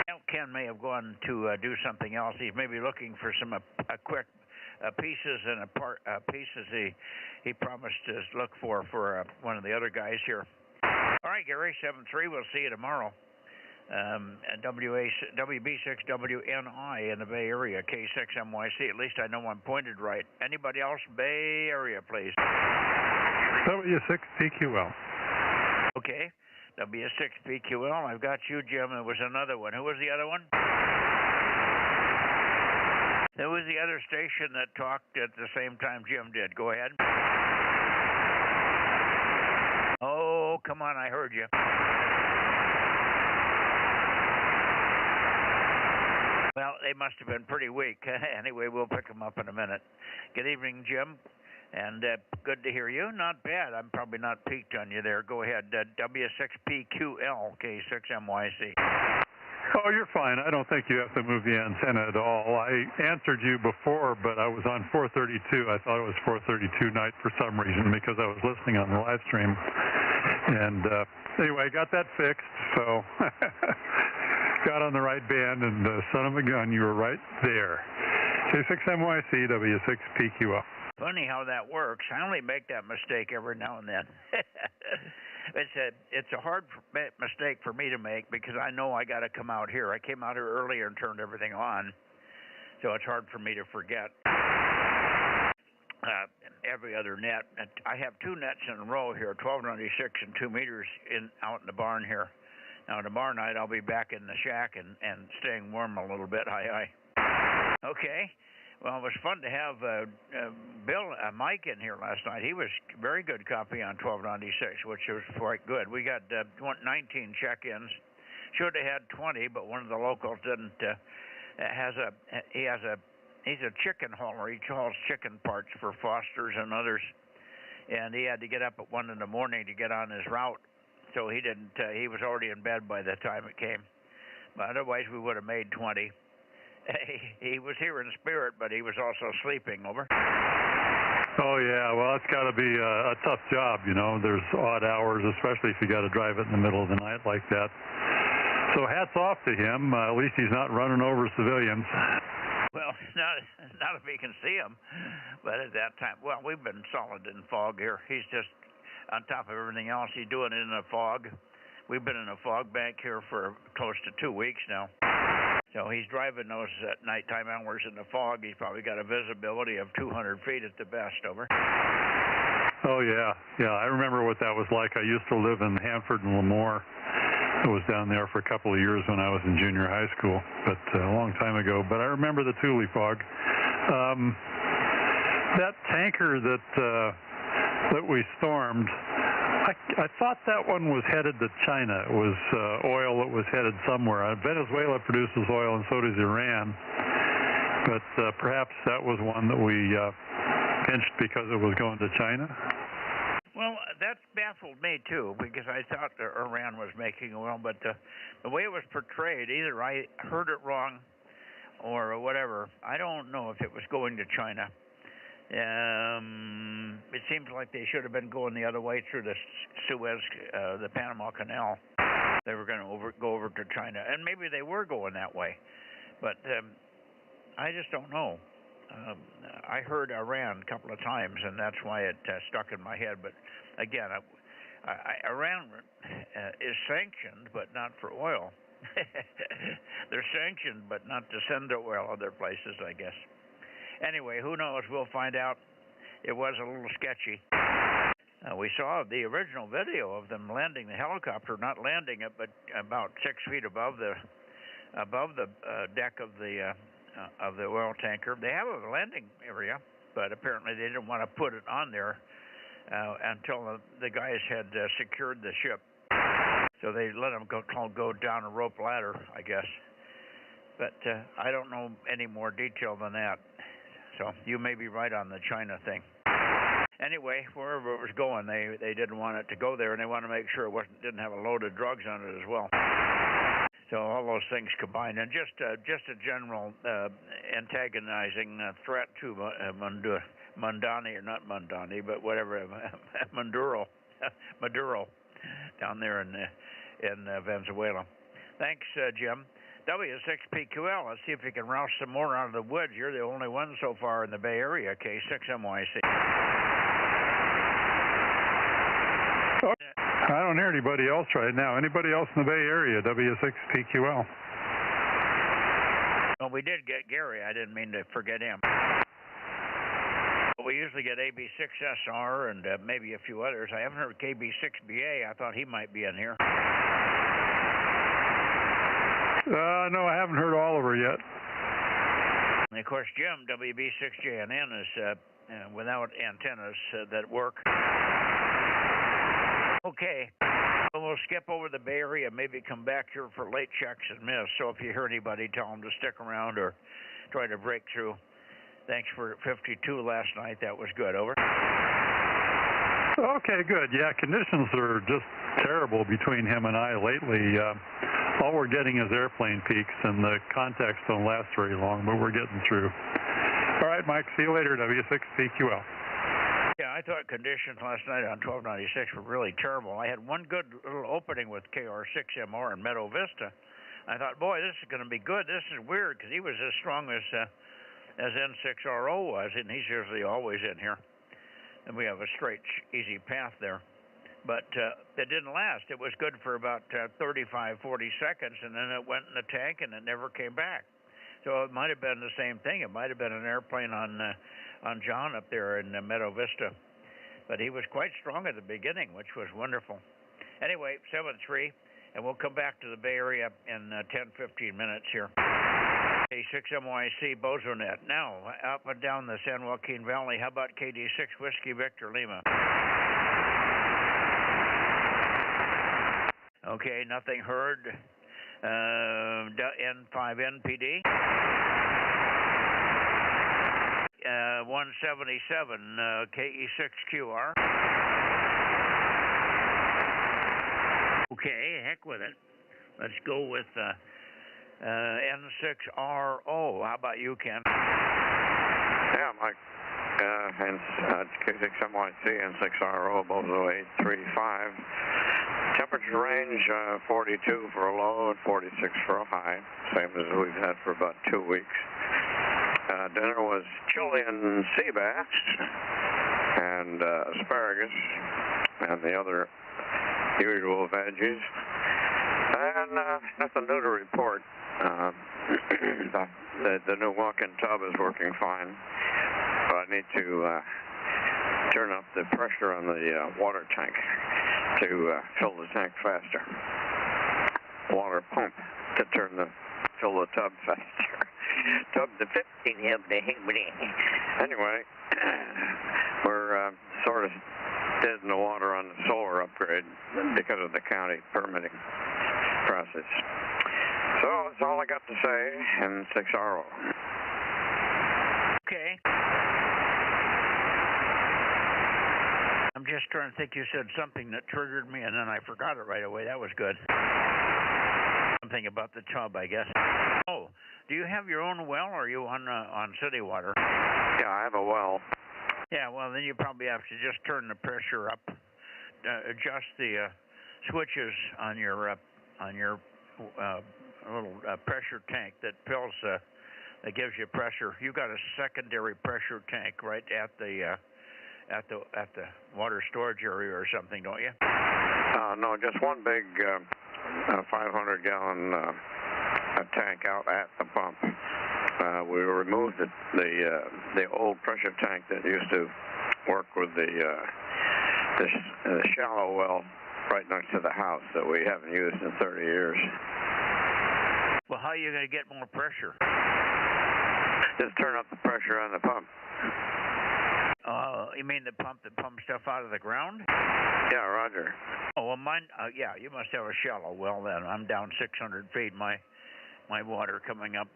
Well, Ken may have gone to do something else. He's maybe looking for some quick pieces and pieces he promised to look for one of the other guys here. All right, Gary, 7-3. We'll see you tomorrow. WB6WNI in the Bay Area, K6MYC. At least I know I'm pointed right. Anybody else? Bay Area, please. W6PQL. Okay, W6PQL. I've got you, Jim. There was another one. Who was the other one? There was the other station that talked at the same time Jim did. Go ahead. Oh, come on, I heard you. Well, they must have been pretty weak. Anyway, we'll pick them up in a minute. Good evening, Jim, and good to hear you. Not bad. I'm probably not peaked on you there. Go ahead. W6PQL, K6MYC. Oh, you're fine. I don't think you have to move the antenna at all. I answered you before, but I was on 432. I thought it was 432 night for some reason because I was listening on the live stream. And anyway, I got that fixed, so got on the right band, and son of a gun, you were right there. K6MYC, W6PQL. Funny how that works. I only make that mistake every now and then. It's a hard mistake for me to make because I know I got to come out here. I came out here earlier and turned everything on, so it's hard for me to forget every other net. I have 2 nets in a row here, 1296 and 2 meters out in the barn here. Now tomorrow night I'll be back in the shack and staying warm a little bit. Hi. Okay. Well, it was fun to have Mike in here last night. He was very good copy on 1296, which was quite good. We got 19 check-ins. Should have had 20, but one of the locals didn't. He's a chicken hauler. He hauls chicken parts for Foster's and others, and he had to get up at 1 in the morning to get on his route. So he didn't. He was already in bed by the time it came. But otherwise, we would have made 20. He was here in spirit, but he was also sleeping. Over. Oh, yeah. Well, it's got to be a tough job, There's odd hours, especially if you got to drive it in the middle of the night like that. So hats off to him. At least he's not running over civilians. Well, not if he can see them. But at that time, well, we've been solid in fog here. He's just on top of everything else. He's doing it in a fog. We've been in a fog bank here for close to 2 weeks now. So he's driving those at nighttime hours in the fog. He's probably got a visibility of 200 feet at the best. Over. Oh, yeah. Yeah, I remember what that was like. I used to live in Hanford and Lemoore. I was down there for a couple of years when I was in junior high school, but a long time ago. But I remember the Thule fog. That tanker that we stormed, I thought that one was headed to China. It was oil that was headed somewhere. Venezuela produces oil, and so does Iran. But perhaps that was one that we pinched because it was going to China. Well, that baffled me too, because I thought Iran was making oil, but the way it was portrayed, either I heard it wrong or whatever. I don't know if it was going to China. It seems like they should have been going the other way through the Suez, the Panama Canal. They were going to go over to China, and maybe they were going that way, but I just don't know. I heard Iran a couple of times, and that's why it stuck in my head. But again, Iran is sanctioned, but not for oil. They're sanctioned, but not to send the oil other places, I guess. Anyway, who knows? We'll find out. It was a little sketchy. We saw the original video of them landing the helicopter, not landing it, but about 6 feet above the deck of the oil tanker. They have a landing area, but apparently they didn't want to put it on there until the guys had secured the ship. So they let them go down a rope ladder, I guess. But I don't know any more detail than that. So you may be right on the China thing. Anyway, wherever it was going, they didn't want it to go there, and they wanted to make sure it didn't have a load of drugs on it as well. So all those things combined, and just a general antagonizing threat to Mondani, or not Mondani, but whatever, Maduro down there in Venezuela. Thanks, Jim. W6PQL. Let's see if you can rouse some more out of the woods. You're the only one so far in the Bay Area, K6MYC. I don't hear anybody else right now. Anybody else in the Bay Area, W6PQL? Well, we did get Gary. I didn't mean to forget him. We usually get AB6SR and maybe a few others. I haven't heard KB6BA. I thought he might be in here. No, I haven't heard Oliver yet. And of course, Jim, WB6JNN, is without antennas that work. Okay, we'll skip over the Bay Area, maybe come back here for late checks and miss. So if you hear anybody, tell them to stick around or try to break through. Thanks for 52 last night. That was good. Over. Okay, good. Yeah, conditions are just terrible between him and I lately. All we're getting is airplane peaks, and the contacts don't last very long, but we're getting through. All right, Mike, see you later, W6PQL. Yeah, I thought conditions last night on 1296 were really terrible. I had one good little opening with KR6MR in Meadow Vista. I thought, boy, this is going to be good. This is weird, because he was as strong as N6RO was, and he's usually always in here. And we have a straight, easy path there. But it didn't last. It was good for about 35, 40 seconds, and then it went in the tank, and it never came back. So it might have been the same thing. It might have been an airplane on John up there in Meadow Vista. But he was quite strong at the beginning, which was wonderful. Anyway, 7-3, and we'll come back to the Bay Area in 10, 15 minutes here. K6MYC Bozo Net. Now, up and down the San Joaquin Valley, how about KD6 Whiskey Victor Lima? Okay, nothing heard. N5NPD. 177 KE6QR. Okay, heck with it. Let's go with N6RO. How about you, Ken? Yeah, Mike. K6MYC N6RO, Bozo 835. Temperature range 42 for a low and 46 for a high, same as we've had for about 2 weeks. Dinner was Chilean sea bass and asparagus and the other usual veggies. And nothing new to report. The new walk-in tub is working fine, but I need to turn up the pressure on the water tank to fill the tank faster. Water pump to fill the tub faster. Tub to 15. Anyway, we're sort of dead in the water on the solar upgrade because of the county permitting process. So that's all I got to say in 6RO. Okay. I'm just trying to think. You said something that triggered me, and then I forgot it right away. That was good. Something about the tub, I guess. Oh, do you have your own well, or are you on city water? Yeah, I have a well. Yeah, well, then you probably have to just turn the pressure up, adjust the switches on your little pressure tank that fills that gives you pressure. You got a secondary pressure tank right at the water storage area or something, don't you? No, just one big 500-gallon tank out at the pump. We removed the old pressure tank that used to work with the shallow well right next to the house that we haven't used in 30 years. Well, how are you going to get more pressure? Just turn up the pressure on the pump. You mean the pump that pumps stuff out of the ground? Yeah, Roger. Oh, well, mine, yeah, you must have a shallow well then. I'm down 600 feet. My water coming up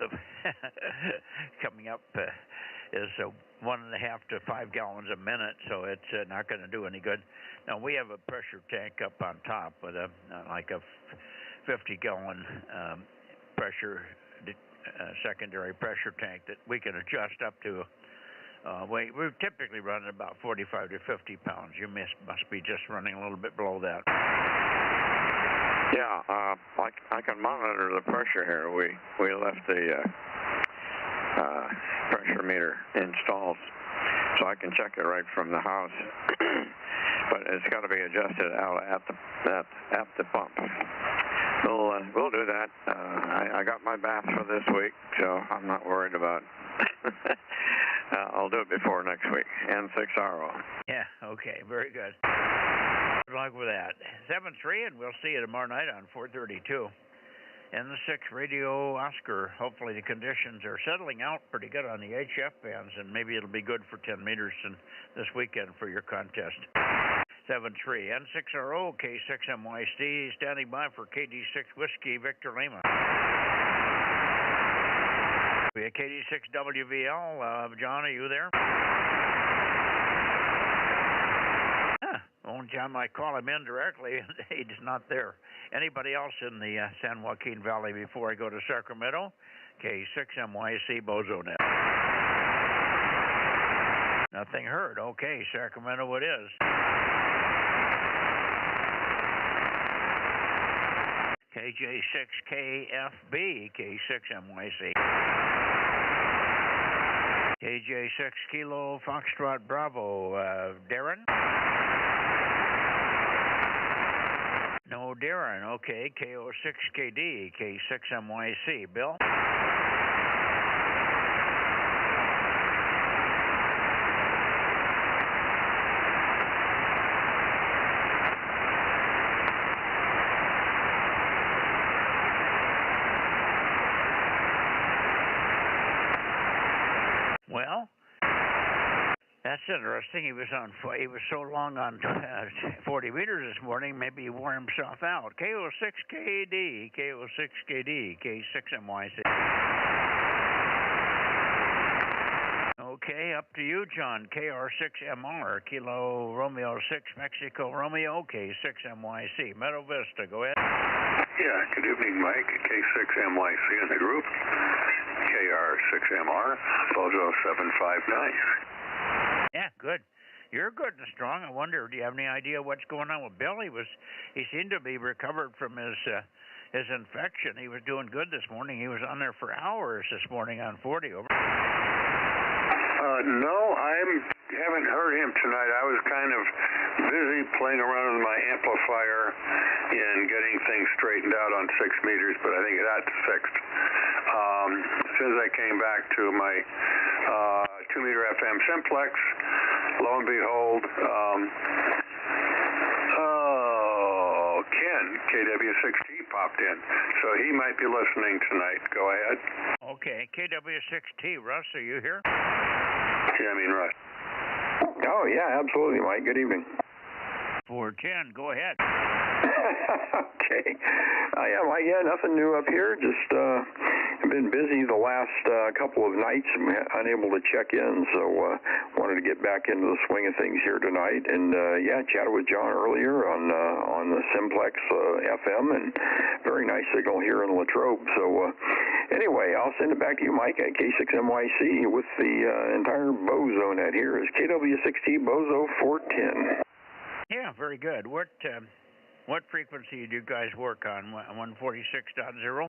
is 1.5 to 5 gallons a minute, so it's not going to do any good. Now, we have a pressure tank up on top with like a 50-gallon pressure secondary pressure tank that we can adjust up to. We're typically running about 45 to 50 pounds. You must be just running a little bit below that. Yeah, I can monitor the pressure here. We left the pressure meter installed, so I can check it right from the house. But it's got to be adjusted out at the pump. We'll do that. I got my bath for this week, so I'm not worried about. I'll do it before next week. N6RO. Yeah. Okay. Very good. Good luck with that. 7-3, and we'll see you tomorrow night on 432. N6 Radio Oscar. Hopefully the conditions are settling out pretty good on the HF bands, and maybe it'll be good for 10 meters this weekend for your contest. 7-3, N6RO, K6MYC, standing by for KD6 Whiskey, Victor Lima. KD6WVL, John, are you there? Only time I call him in directly, he's not there. Anybody else in the San Joaquin Valley before I go to Sacramento? K6MYC, Bozo Net. Nothing heard. Okay, Sacramento it is. KJ6KFB, K6MYC. KJ6 Kilo Foxtrot Bravo, Darren? No Darren, okay. KO6KD, K6MYC. Bill? Well, that's interesting. He was so long on 40 meters this morning, maybe he wore himself out. KO6KD, KO6KD, K6MYC. Okay, up to you, John. KR6MR, Kilo Romeo 6, Mexico Romeo, K6MYC. Meadow Vista, go ahead. Yeah, good evening, Mike. K6MYC in the group. KR6MR, Bozo 759. Yeah, good. You're good and strong. I wonder, do you have any idea what's going on with Bill? He seemed to be recovered from his infection. He was doing good this morning. He was on there for hours this morning on 40 over. No, I haven't heard him tonight. I was kind of busy playing around with my amplifier and getting things straightened out on 6 meters, but I think that's fixed. As soon as I came back to my 2-meter FM simplex, lo and behold, Ken, KW6T, popped in. So he might be listening tonight. Go ahead. Okay, KW6T. Russ, are you here? Yeah, I mean Russ. Oh, yeah, absolutely, Mike. Good evening. 410, go ahead. Okay. Yeah, Mike, yeah, nothing new up here. Just I've been busy the last couple of nights, unable to check in, so wanted to get back into the swing of things here tonight. And yeah, chatted with John earlier on the Simplex FM, and very nice signal here in Latrobe. So anyway, I'll send it back to you, Mike, at K6MYC with the entire Bozo Net. Here is KW6T Bozo 410. Yeah, very good. What frequency do you guys work on? 146.0?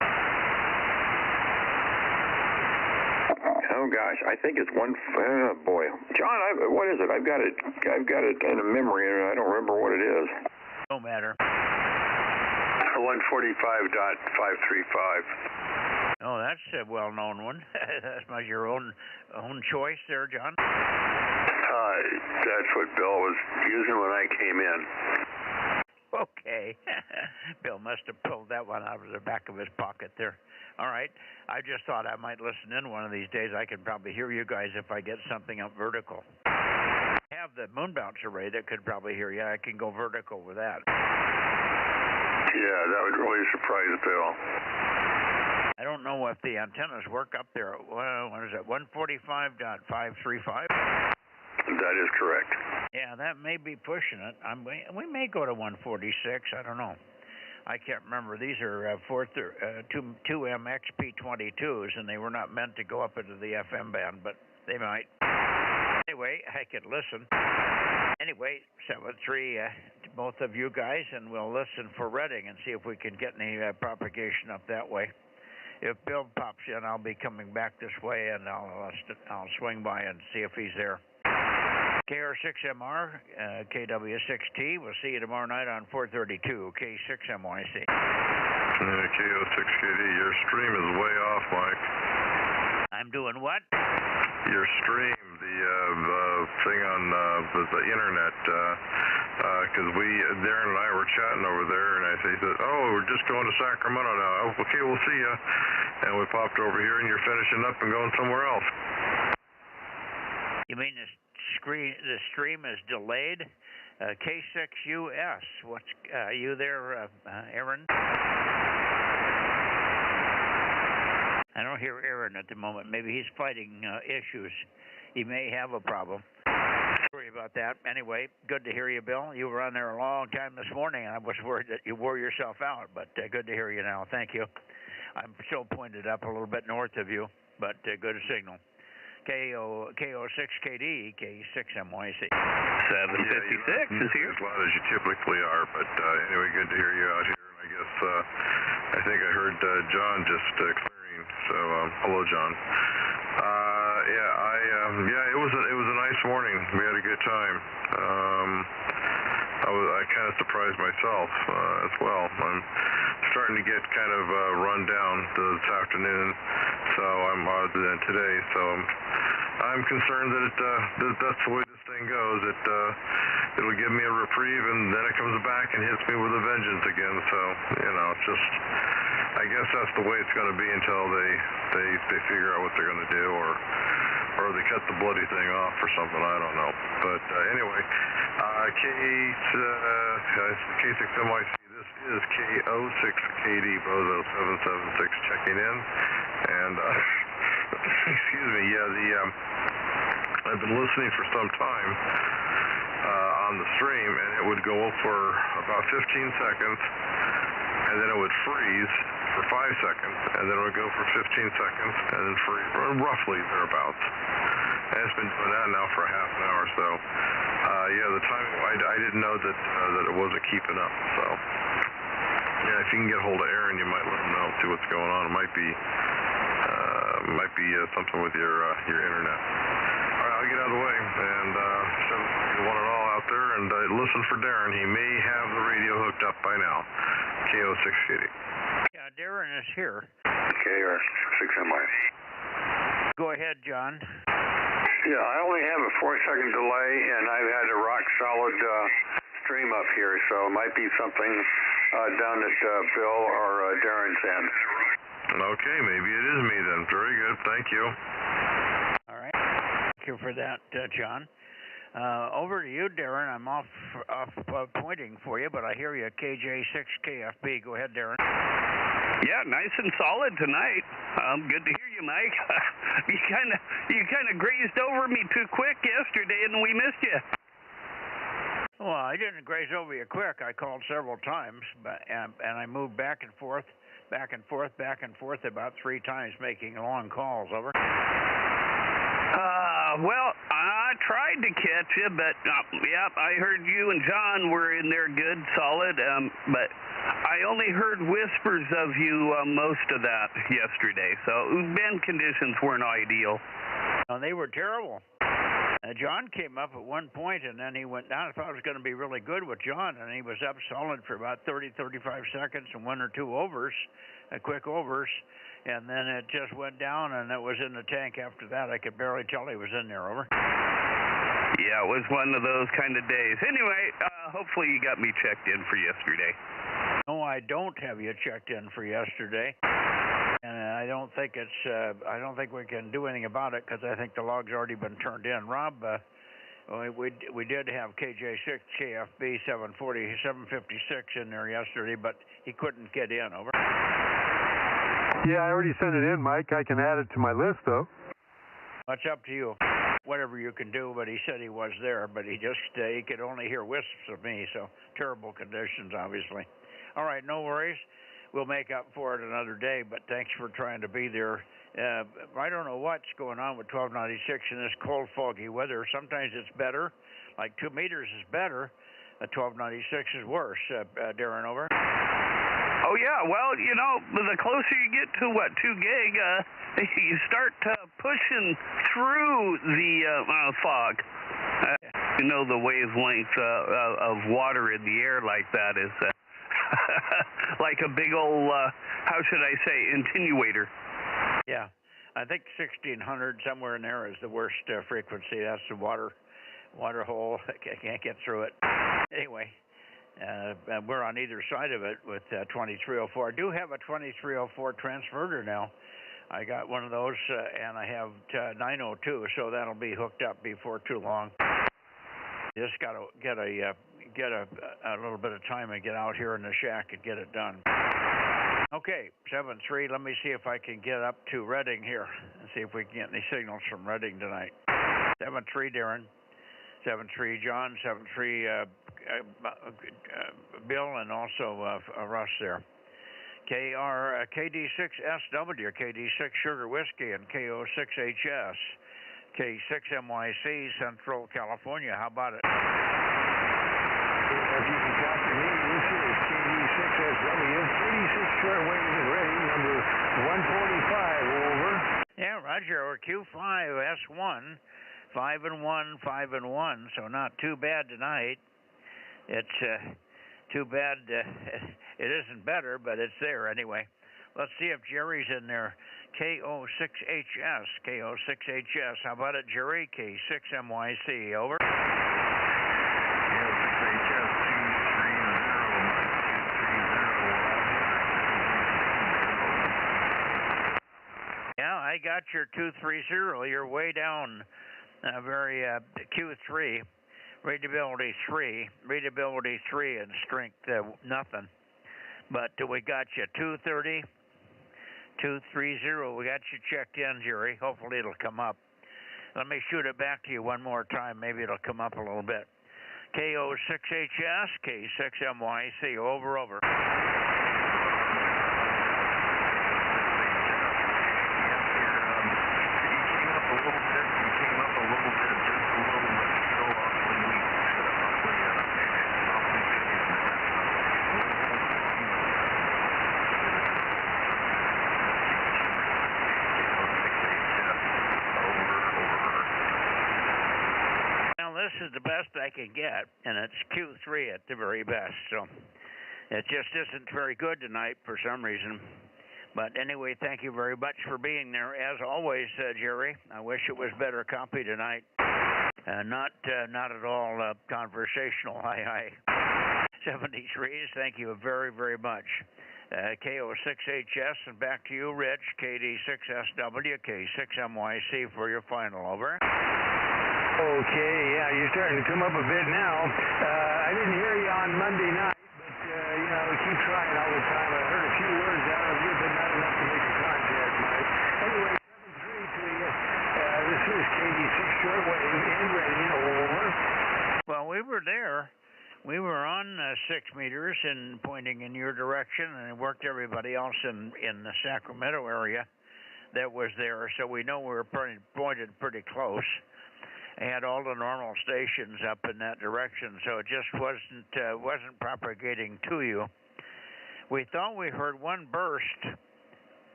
Oh gosh, I think it's boy, John, what is it? I've got it in a memory, and I don't remember what it is. No matter. 145.535. Oh, that's a well-known one. That's your own choice there, John. That's what Bill was using when I came in. Okay. Bill must have pulled that one out of the back of his pocket there. All right. I just thought I might listen in one of these days. I could probably hear you guys if I get something up vertical. I have the moon bounce array that could probably hear you. I can go vertical with that. Yeah, that would really surprise Bill. I don't know if the antennas work up there. What is it, 145.535? That is correct. Yeah, that may be pushing it. We may go to 146. I don't know. I can't remember. These are 2M XP22s, and they were not meant to go up into the FM band, but they might. Anyway, I could listen. Anyway, 7-3 to both of you guys, and we'll listen for Reading and see if we can get any propagation up that way. If Bill pops in, I'll be coming back this way, and I'll swing by and see if he's there. KR6MR, KW6T. We'll see you tomorrow night on 432, K6MYC. KO6KD, your stream is way off, Mike. I'm doing what? Your stream, the thing on the internet, because Darren and I were chatting over there, and he said, oh, we're just going to Sacramento now. Oh, okay, we'll see you. And we popped over here, and you're finishing up and going somewhere else. You mean the stream is delayed? K6US. Are you there, Aaron? I don't hear Aaron at the moment. Maybe he's fighting issues. He may have a problem. Sorry about that. Anyway, good to hear you, Bill. You were on there a long time this morning, and I was worried that you wore yourself out, but good to hear you now. Thank you. I'm still pointed up a little bit north of you, but good signal. KO6KD, K6MYC. 756 is here. As loud as you typically are, but anyway, good to hear you out here. And I guess I think I heard John just clearing. So hello, John. It was a nice morning. We had a good time. I kind of surprised myself as well. I'm starting to get kind of run down this afternoon, so I'm out today. So I'm concerned that that's the way this thing goes. It'll give me a reprieve, and then it comes back and hits me with a vengeance again. So it's just, I guess that's the way it's going to be until they figure out what they're going to do, or they cut the bloody thing off or something. I don't know. But anyway, K6MYC. This is KO6KD Bozo 776 checking in, and excuse me. I've been listening for some time on the stream, and it would go for about 15 seconds, and then it would freeze for 5 seconds, and then it would go for 15 seconds, and then freeze, roughly thereabouts. And it's been doing that now for a half an hour, so the timing, I didn't know that it wasn't keeping up. So if you can get hold of Aaron, you might let him know, see what's going on. It might be something with your internet. All right, I'll get out of the way, and one and all out there, and listen for Darren. He may have the radio hooked up by now. KO6KD. Yeah, Darren is here. KR6MYC. Go ahead, John. Yeah, I only have a 4-second delay, and I've had a rock-solid stream up here, so it might be something down at Bill or Darren's end. Okay, maybe it is me then. Very good. Thank you. All right. Thank you for that, John. Over to you, Darren. I'm off pointing for you, but I hear you, KJ6KFB. Go ahead, Darren. Yeah, nice and solid tonight. Good to hear you, Mike. You kind of grazed over me too quick yesterday, and we missed you. Well, I didn't graze over you quick. I called several times, and I moved back and forth about 3 times, making long calls. Over. Well, I tried to catch you, but yep, I heard you and John were in there good, solid, but I only heard whispers of you most of that yesterday, so bend conditions weren't ideal. They were terrible. John came up at one point, and then he went down. I thought it was going to be really good with John, and he was up solid for about 30, 35 seconds and 1 or 2 overs, quick overs, and then it just went down, and it was in the tank after that. I could barely tell he was in there. Over. Yeah, it was one of those kind of days. Anyway, hopefully you got me checked in for yesterday. No, I don't have you checked in for yesterday. And I don't think we can do anything about it because I think the log's already been turned in. Rob, we did have KJ6 KFB 756 in there yesterday, but he couldn't get in. Over. Yeah, I already sent it in, Mike. I can add it to my list, though. That's up to you. Whatever you can do, but he said he was there, but he could only hear wisps of me, so terrible conditions, obviously. All right, no worries. We'll make up for it another day, but thanks for trying to be there. I don't know what's going on with 1296 in this cold, foggy weather. Sometimes it's better, like 2 meters is better. 1296 is worse. Darren, over. Oh, yeah, well, you know, the closer you get to, 2 gig, you start pushing through the fog. You know, the wavelength of water in the air like that is like a big old, how should I say, attenuator. Yeah, I think 1600, somewhere in there, is the worst frequency. That's the water hole. Can't get through it. Anyway. We're on either side of it with 2304. I do have a 2304 transverter now. I got one of those, and I have 902, so that'll be hooked up before too long. Just got to get a little bit of time and get out here in the shack and get it done. Okay, 7-3. Let me see if I can get up to Redding here and see if we can get any signals from Redding tonight. 7-3, Darren. 7-3, John. 7-3, Bill, and also Russ there. KD6SW, KD6 Sugar Whiskey, and KO6HS, K6MYC, Central California. How about it? If you can copy me, this is KD6SW, 86 shortwave ready, number 145, over. Yeah, Roger, or Q5S1, 5-1, so not too bad tonight. It's too bad it isn't better, but it's there anyway. Let's see if Jerry's in there. KO6HS, KO6HS. How about it, Jerry? K6MYC, over. KO6HS, 230, Yeah, I got your 230. You're way down, very Q3. Readability 3, and strength nothing. But we got you 230, 230. We got you checked in, Jerry. Hopefully it'll come up. Let me shoot it back to you one more time. Maybe it'll come up a little bit. KO6HS, K6MYC, over. This is the best I can get, and it's Q3 at the very best, so it just isn't very good tonight for some reason. But anyway, thank you very much for being there. As always, Jerry, I wish it was better copy tonight. Not at all conversational. Hi. 73s, thank you very, very much. KO6HS, and back to you, Rich. KD6SW, K6MYC for your final, over. Okay, yeah, you're starting to come up a bit now. I didn't hear you on Monday night, but, we keep trying all the time. I heard a few words out of you, but not enough to make a contact, Mike. shortwave in radio, over. Well, we were there. We were on 6 meters and pointing in your direction, and it worked everybody else in the Sacramento area that was there, so we know we were pointed pretty close. I had all the normal stations up in that direction, so it just wasn't propagating to you. We thought we heard one burst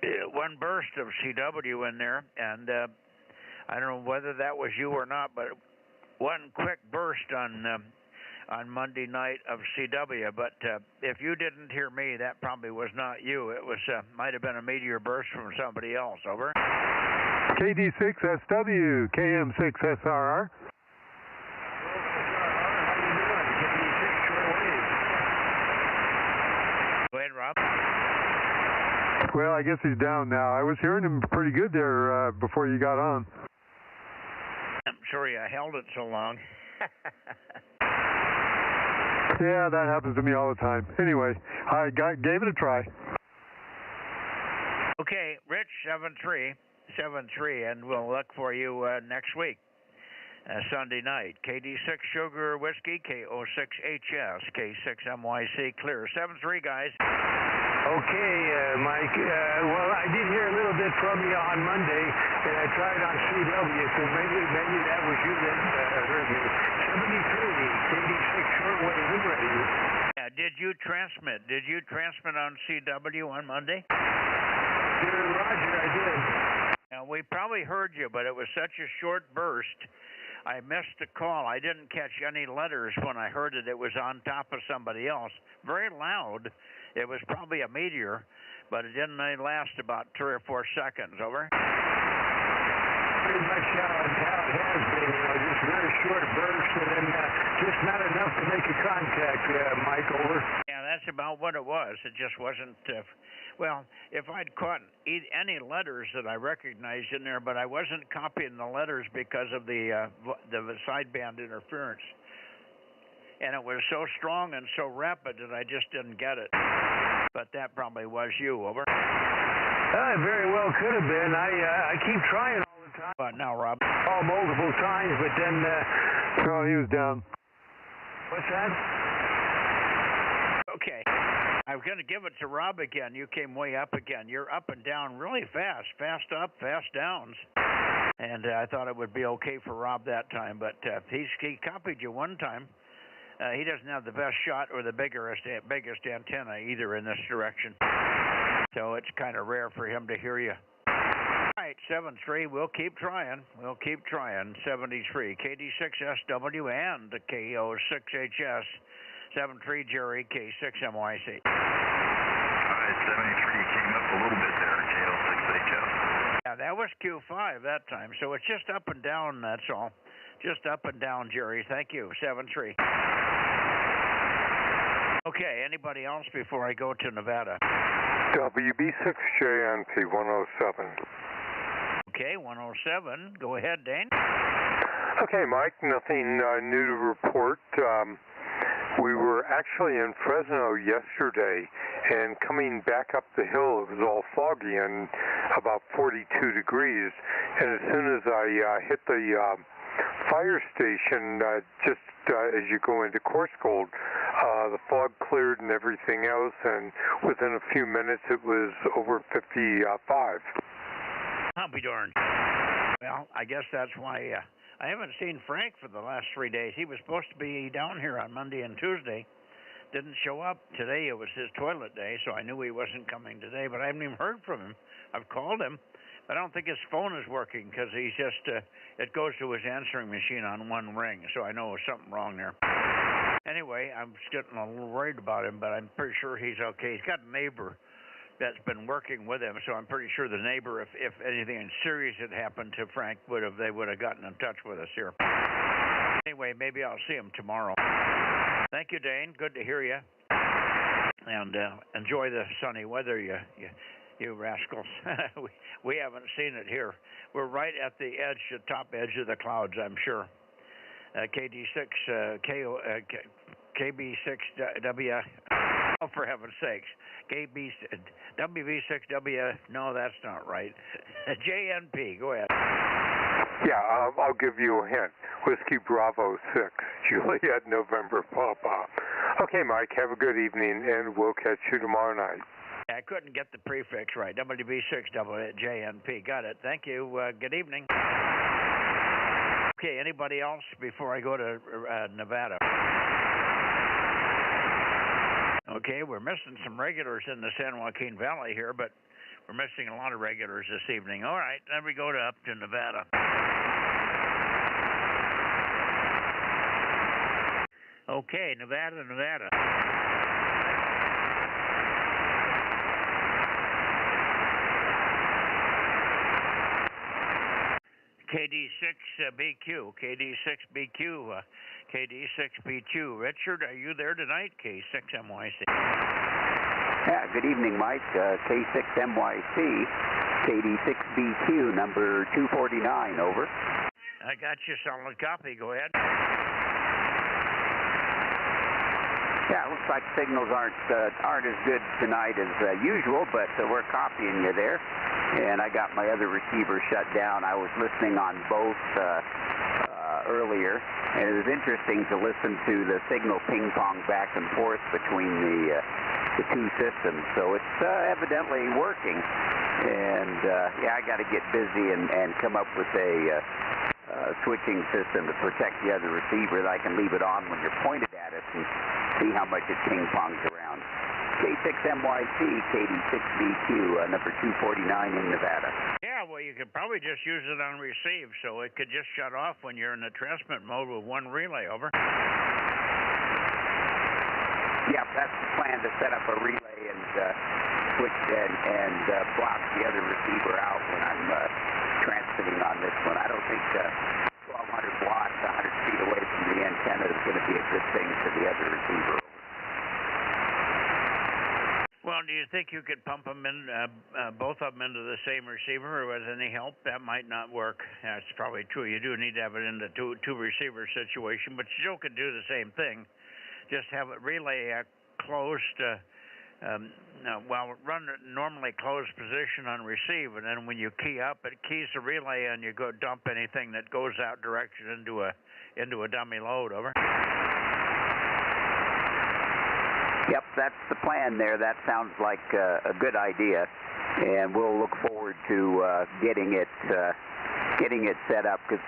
of CW in there, and I don't know whether that was you or not, but one quick burst on Monday night of CW. But if you didn't hear me, that probably was not you. It was might have been a meteor burst from somebody else. Over. KD6SW, KM6SRR. Go ahead, Rob. Well, I guess he's down now. I was hearing him pretty good there before you got on. I'm sorry I held it so long. Yeah, that happens to me all the time. Anyway, I gave it a try. Okay, Rich, 7373, and we'll look for you next week, Sunday night. KD6 Sugar Whiskey, KO6HS, K6MYC clear. 73, guys. Okay, Mike. Well, I did hear a little bit from you on Monday, and I tried on CW, so maybe that was you that heard me. 73, KD6 shortwave in radio. Yeah, did you transmit on CW on Monday? Dear Roger, I did. Now, we probably heard you, but it was such a short burst. I missed the call. I didn't catch any letters when I heard it. It was on top of somebody else. Very loud. It was probably a meteor, but it didn't last about 3 or 4 seconds. Over. Pretty much how it has been, just very short bursts, and then just not enough to make a contact, Mike, over. Yeah, that's about what it was. It just wasn't, well, if I'd caught any letters that I recognized in there, but I wasn't copying the letters because of the sideband interference. And it was so strong and so rapid that I just didn't get it. But that probably was you, over. Very well could have been. I keep trying all the time. But now, Rob? Oh, multiple times, but then... Oh, he was down. What's that? Okay. I was going to give it to Rob again. You came way up again. You're up and down really fast. Fast up, fast downs. And I thought it would be okay for Rob that time, but he copied you one time. He doesn't have the best shot or the biggest antenna either in this direction. So it's kind of rare for him to hear you. All right, 73, we'll keep trying. 73, KD6SW and the KO6HS. 73, Jerry, K6MYC. All right, 73 came up a little bit there, KO6HS. Yeah, that was Q5 that time, so it's just up and down, that's all. Just up and down, Jerry. Thank you, 73. Okay, anybody else before I go to Nevada? WB6JNP 107. Okay, 107. Go ahead, Dane. Okay, Mike, nothing new to report. We were actually in Fresno yesterday, and coming back up the hill, it was all foggy and about 42 degrees. And as soon as I hit the fire station, just as you go into Coarse Gold, the fog cleared and everything else, and within a few minutes it was over 55. I'll be darned. Well, I guess that's why I haven't seen Frank for the last 3 days. He was supposed to be down here on Monday and Tuesday. Didn't show up. Today it was his toilet day, so I knew he wasn't coming today, but I haven't even heard from him. I've called him, but I don't think his phone is working because he's just, it goes to his answering machine on one ring, so I know there's something wrong there. Anyway, I'm just getting a little worried about him, but I'm pretty sure he's okay. He's got a neighbor that's been working with him, so I'm pretty sure the neighbor, if anything serious had happened to Frank, they would have gotten in touch with us here. Anyway, maybe I'll see him tomorrow. Thank you, Dane. Good to hear you. And enjoy the sunny weather, you rascals. we haven't seen it here. We're right at the edge, the top edge of the clouds, I'm sure. KD6, KB6W, oh, for heaven's sakes. WV6W, no, that's not right. JNP, go ahead. Yeah, I'll give you a hint. Whiskey Bravo 6, Juliet November Papa. Okay, Mike, have a good evening, and we'll catch you tomorrow night. I couldn't get the prefix right. WB6JNP. Got it. Thank you. Good evening. Okay, anybody else before I go to Nevada? Okay, we're missing some regulars in the San Joaquin Valley here, but we're missing a lot of regulars this evening. All right, then we go up to Nevada. Okay, Nevada. KD6BQ, KD6BQ. Richard, are you there tonight? K6MYC. Yeah, good evening, Mike. K6MYC, KD6BQ, number 249, over. I got you, solid copy. Go ahead. Yeah, it looks like signals aren't as good tonight as usual, but we're copying you there. And I got my other receiver shut down. I was listening on both earlier, and it was interesting to listen to the signal ping-pong back and forth between the two systems. So it's evidently working. And yeah, I got to get busy and come up with a switching system to protect the other receiver that I can leave it on when you're pointed at it and see how much it ping-pongs around. K6MYC, KD6BQ, number 249 in Nevada. Yeah, well, you could probably just use it on receive, so it could just shut off when you're in the transmit mode with one relay, over. Yeah, that's the plan, to set up a relay and switch and block the other receiver out when I'm transmitting on this one. I don't think 1,200 watts, 100 feet away from the antenna is going to be a good thing for the other receiver. Well, do you think you could pump them in, both of them into the same receiver, or with any help? That might not work. That's probably true. You do need to have it in the two receiver situation, but you still could do the same thing. Just have it relay closed, run normally closed position on receive, and then when you key up, it keys the relay, and you go dump anything that goes out direction into a dummy load, over. Yep, that's the plan there. That sounds like a good idea, and we'll look forward to getting it set up, because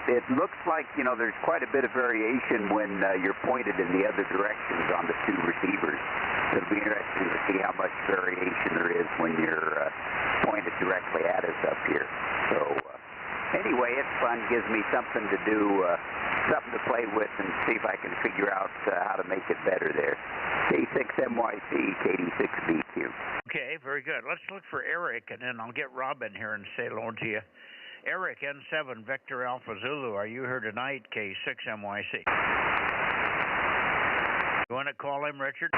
it looks like, you know, there's quite a bit of variation when you're pointed in the other directions on the two receivers. So it'll be interesting to see how much variation there is when you're pointed directly at us up here. So anyway, it's fun. Gives me something to do, something to play with, and see if I can figure out how to make it better there. K6MYC, KD6BQ. Okay, very good. Let's look for Eric, and then I'll get Rob in here and say hello to you. Eric, N7, Victor Alpha Zulu, are you here tonight? K6MYC. You want to call him, Richard?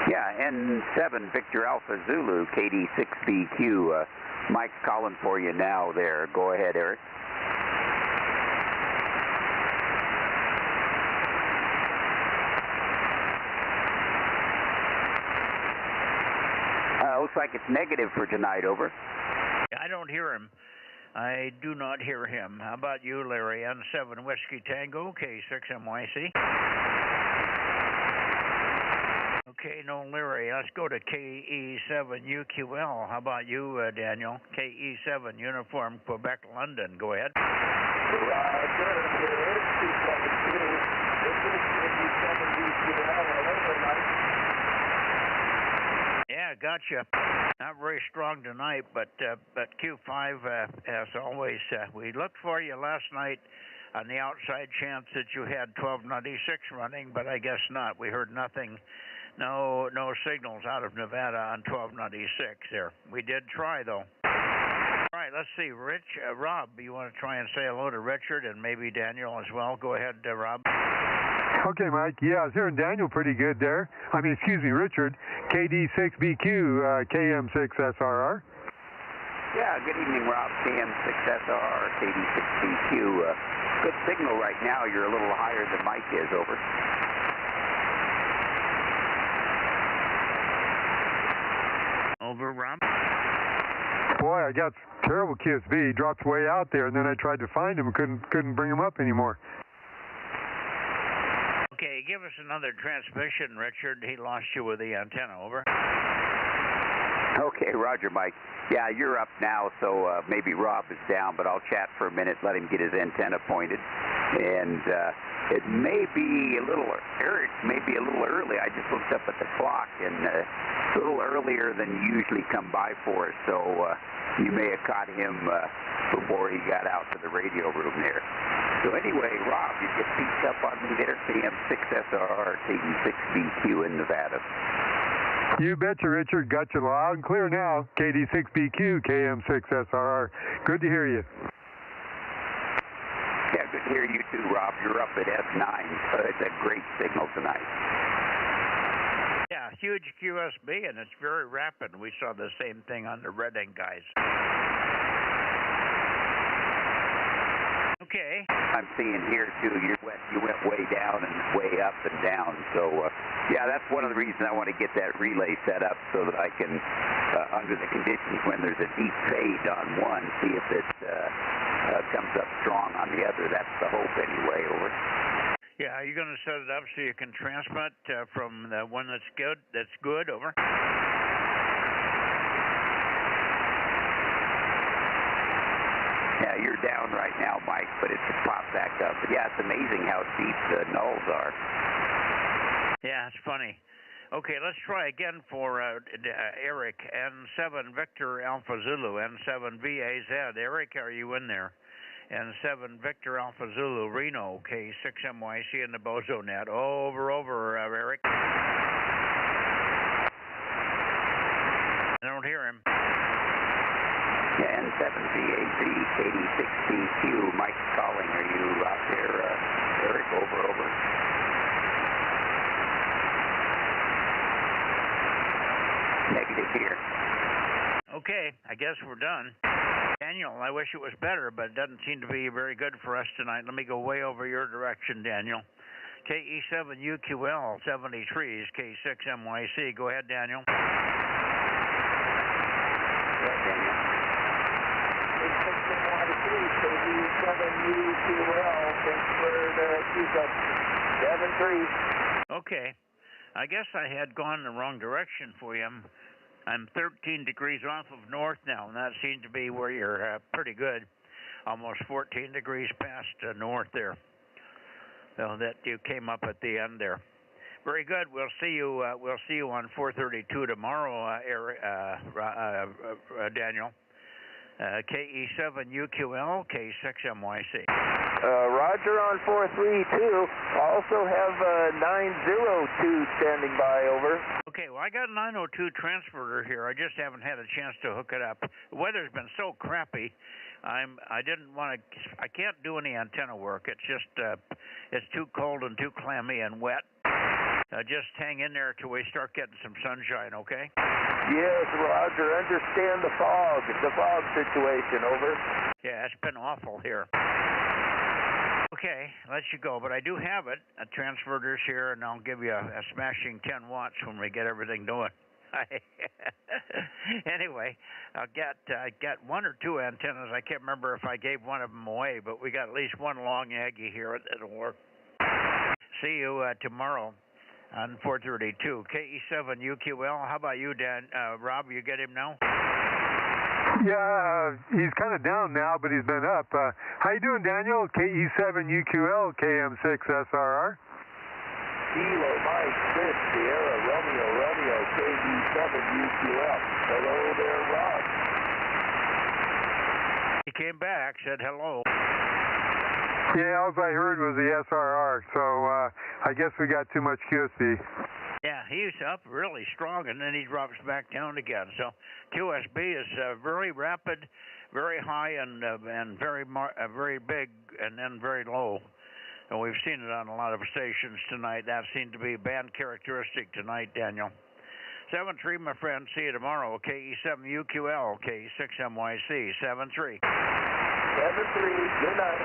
Yeah, N7, Victor Alpha Zulu, KD6BQ. Mike's calling for you now there. Go ahead, Eric. Looks like it's negative for tonight, over. I don't hear him. I do not hear him. How about you, Larry? N7 Whiskey Tango, K6MYC. Okay, no Larry. Let's go to KE7UQL. How about you, Daniel? KE7 Uniform Quebec London. Go ahead. Yeah, gotcha. Not very strong tonight, but Q5, as always, we looked for you last night on the outside chance that you had 1296 running, but I guess not. We heard nothing, no signals out of Nevada on 1296 there. We did try, though. All right, let's see. Rob, you want to try and say hello to Richard and maybe Daniel as well? Go ahead, Rob. Okay, Mike. Yeah, I was hearing Daniel pretty good there. Richard. KD6BQ, KM6SRR. Yeah, good evening, Rob. KM6SRR, KD6BQ. Good signal right now. You're a little higher than Mike is, over. Over, Rob. boy, I got terrible QSB. He dropped way out there, and then I tried to find him, couldn't bring him up anymore. Okay, give us another transmission, Richard. He lost you with the antenna. Over. Okay, Roger, Mike. Yeah, you're up now, so maybe Rob is down, but I'll chat for a minute, let him get his antenna pointed. And it may be a little early. I just looked up at the clock, and a little earlier than you usually come by for us, so you may have caught him before he got out to the radio room there. So anyway, Rob, you get peeked up on me there, KM6SRR, KD6BQ in Nevada. You betcha, Richard. Got you loud and clear now. KD6BQ, KM6SRR. Good to hear you. Yeah, good to hear you too, Rob. You're up at S9. It's a great signal tonight. Yeah, huge QSB, and it's very rapid. We saw the same thing on the Red Ink guys. Okay. I'm seeing here too. You went way down and way up and down. So yeah, that's one of the reasons I want to get that relay set up so that I can, under the conditions when there's a deep fade on one, see if it comes up strong on the other. That's the hope anyway. Over. Yeah, are you going to set it up so you can transmit from the one that's good? Over. Yeah, you're down right now, Mike, but it's popped back up. But yeah, it's amazing how deep the nulls are. Yeah, it's funny. Okay, let's try again for Eric, N7 Victor Alpha Zulu, N7 VAZ. Eric, are you in there? N7 Victor Alpha Zulu, Reno, K6MYC in the Bozo Net. Over, Eric. I don't hear him. N7VAZ, KD6BQ, Mike calling. Are you out there, Eric? Over. Negative here. Okay, I guess we're done. Daniel, I wish it was better, but it doesn't seem to be very good for us tonight. Let me go way over your direction, Daniel. KE7UQL, 73s, K6MYC. Go ahead, Daniel. Okay, I guess I had gone the wrong direction for you. I'm 13 degrees off of north now, and that seems to be where you're pretty good. Almost 14 degrees past north there. So that you came up at the end there. Very good. We'll see you on 432 tomorrow, Daniel. KE7UQL, K6MYC. Roger on 432. Also have 902 standing by. Over. Okay, well I got a 902 transmitter here. I just haven't had a chance to hook it up. The weather's been so crappy. I can't do any antenna work. It's just it's too cold and too clammy and wet. Just hang in there till we start getting some sunshine, okay? Yes, Roger. Understand the fog situation. Over. Yeah, it's been awful here. Okay, let you go, but I do have it. A transmitter's here, and I'll give you a smashing 10 watts when we get everything going. Anyway, I got one or two antennas. I can't remember if I gave one of them away, but we got at least one long Aggie here that'll work. See you tomorrow on 432. KE7UQL. How about you, Dan? Rob, you get him now? Yeah, he's kind of down now, but he's been up. How you doing, Daniel? KE7UQL, KM6SRR. Kilo Mike 6 Sierra Romeo KD7UQL. Hello there, Rob. He came back, said hello. Yeah, all I heard was the SRR, so I guess we got too much QSB. Yeah, he's up really strong, and then he drops back down again. So QSB is very rapid, very high, and very big, and then very low. And we've seen it on a lot of stations tonight. That seemed to be a band characteristic tonight, Daniel. 7-3, my friend. See you tomorrow. KE7UQL, K6MYC, 7-3. 7-3. Good night.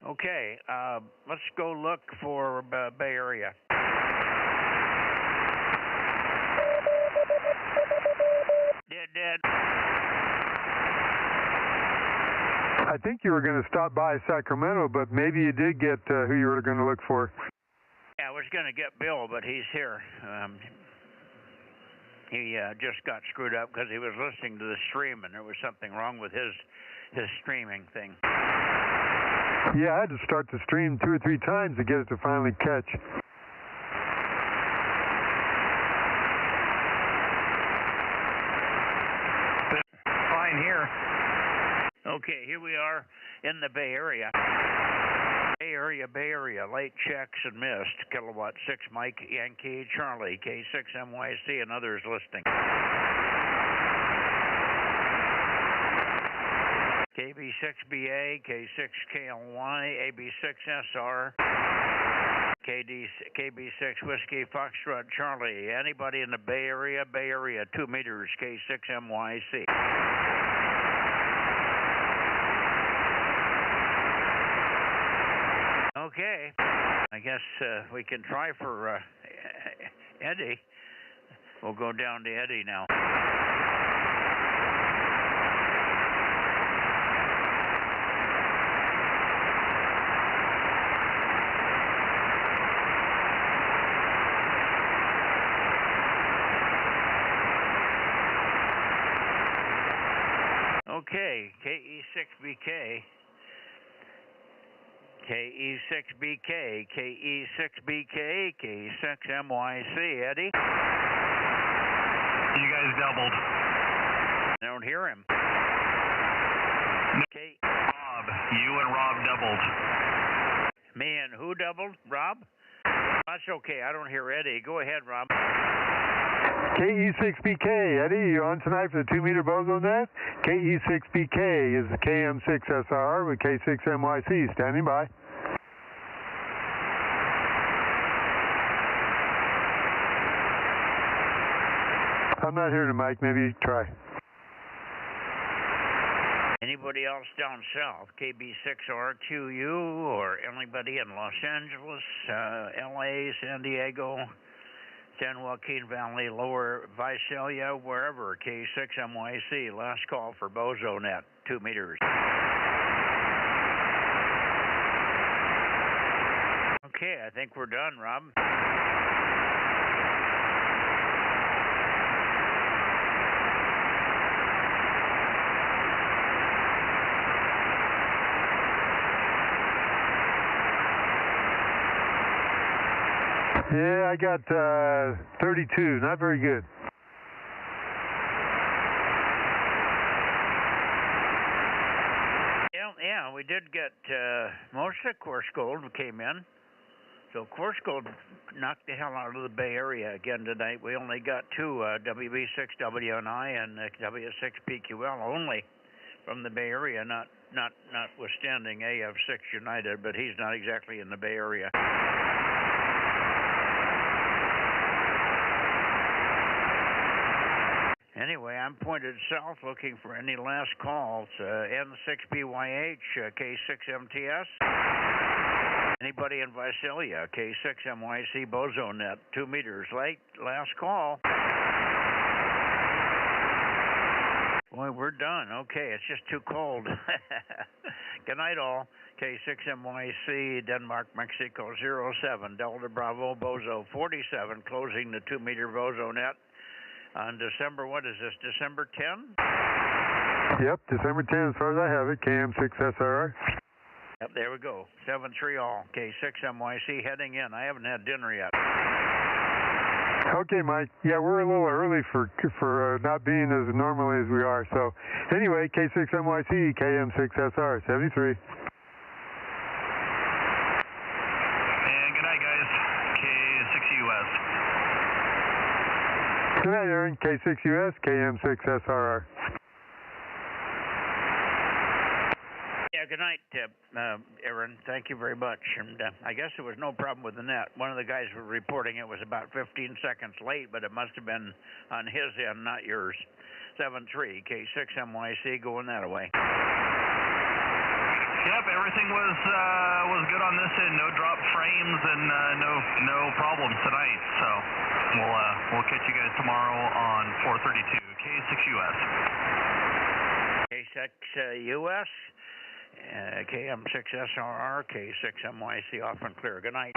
Okay, let's go look for Bay Area. it did. I think you were going to stop by Sacramento, but maybe you did get who you were going to look for. Yeah, I was going to get Bill, but he's here. He just got screwed up because he was listening to the stream, and there was something wrong with his streaming thing. Yeah, I had to start the stream 2 or 3 times to get it to finally catch. Fine here. Okay, here we are in the Bay Area. Bay Area, late checks and missed. Kilowatt 6 Mike Yankee Charlie, K6 MYC, and others listening. KB6BA, K6 KLY, AB6SR, KB6 Whiskey Foxtrot Charlie. Anybody in the Bay Area, 2 meters, K6 MYC. Okay, I guess we can try for Eddie. We'll go down to Eddie now. Okay, KE6BK. KE6BK, KE6BK, K6MYC, Eddie? You guys doubled. I don't hear him. Rob, you and Rob doubled. Me and who doubled? Rob? That's okay, I don't hear Eddie. Go ahead, Rob. KE6BK, Eddie, you on tonight for the 2 meter Bozo Net? KE6BK is the KM6SR with K6MYC, standing by. I'm not hearing the mic, maybe try. Anybody else down south? KB6RQU or anybody in Los Angeles, LA, San Diego, San Joaquin Valley, Lower Visalia, wherever, K6MYC, last call for Bozo Net, 2 meters. Okay, I think we're done, Rob. Yeah, I got 32, not very good. Yeah, we did get most of the course gold came in. So course gold knocked the hell out of the Bay Area again tonight. We only got 2 WB6WNI and W6PQL only from the Bay Area, notwithstanding AF6 United, but he's not exactly in the Bay Area. Anyway, I'm pointed south looking for any last calls. N6BYH, K6MTS. Anybody in Visalia, K6MYC Bozo Net, 2 meters late, last call. Boy, we're done. Okay, it's just too cold. Good night, all. K6MYC, Denmark, Mexico, 07, Delta Bravo, Bozo 47, closing the 2 meter Bozo Net. On December, what is this, December 10? Yep, December 10 as far as I have it, KM6SR. Yep, there we go. 7-3 all. K6MYC heading in. I haven't had dinner yet. Okay, Mike. Yeah, we're a little early for not being as normally as we are. So anyway, K6MYC, KM6SR, 73. And good night, guys. K6US. Good night, Aaron. K6US, KM6SRR. Yeah, good night, Aaron. Thank you very much. And I guess there was no problem with the net. One of the guys was reporting it was about 15 seconds late, but it must have been on his end, not yours. 7-3, K6MYC going that way. Yep, everything was good on this end. No drop frames and no problems tonight. So we'll catch you guys tomorrow on 432. K6US. K6US, KM6SRR, K6MYC off and clear. Good night.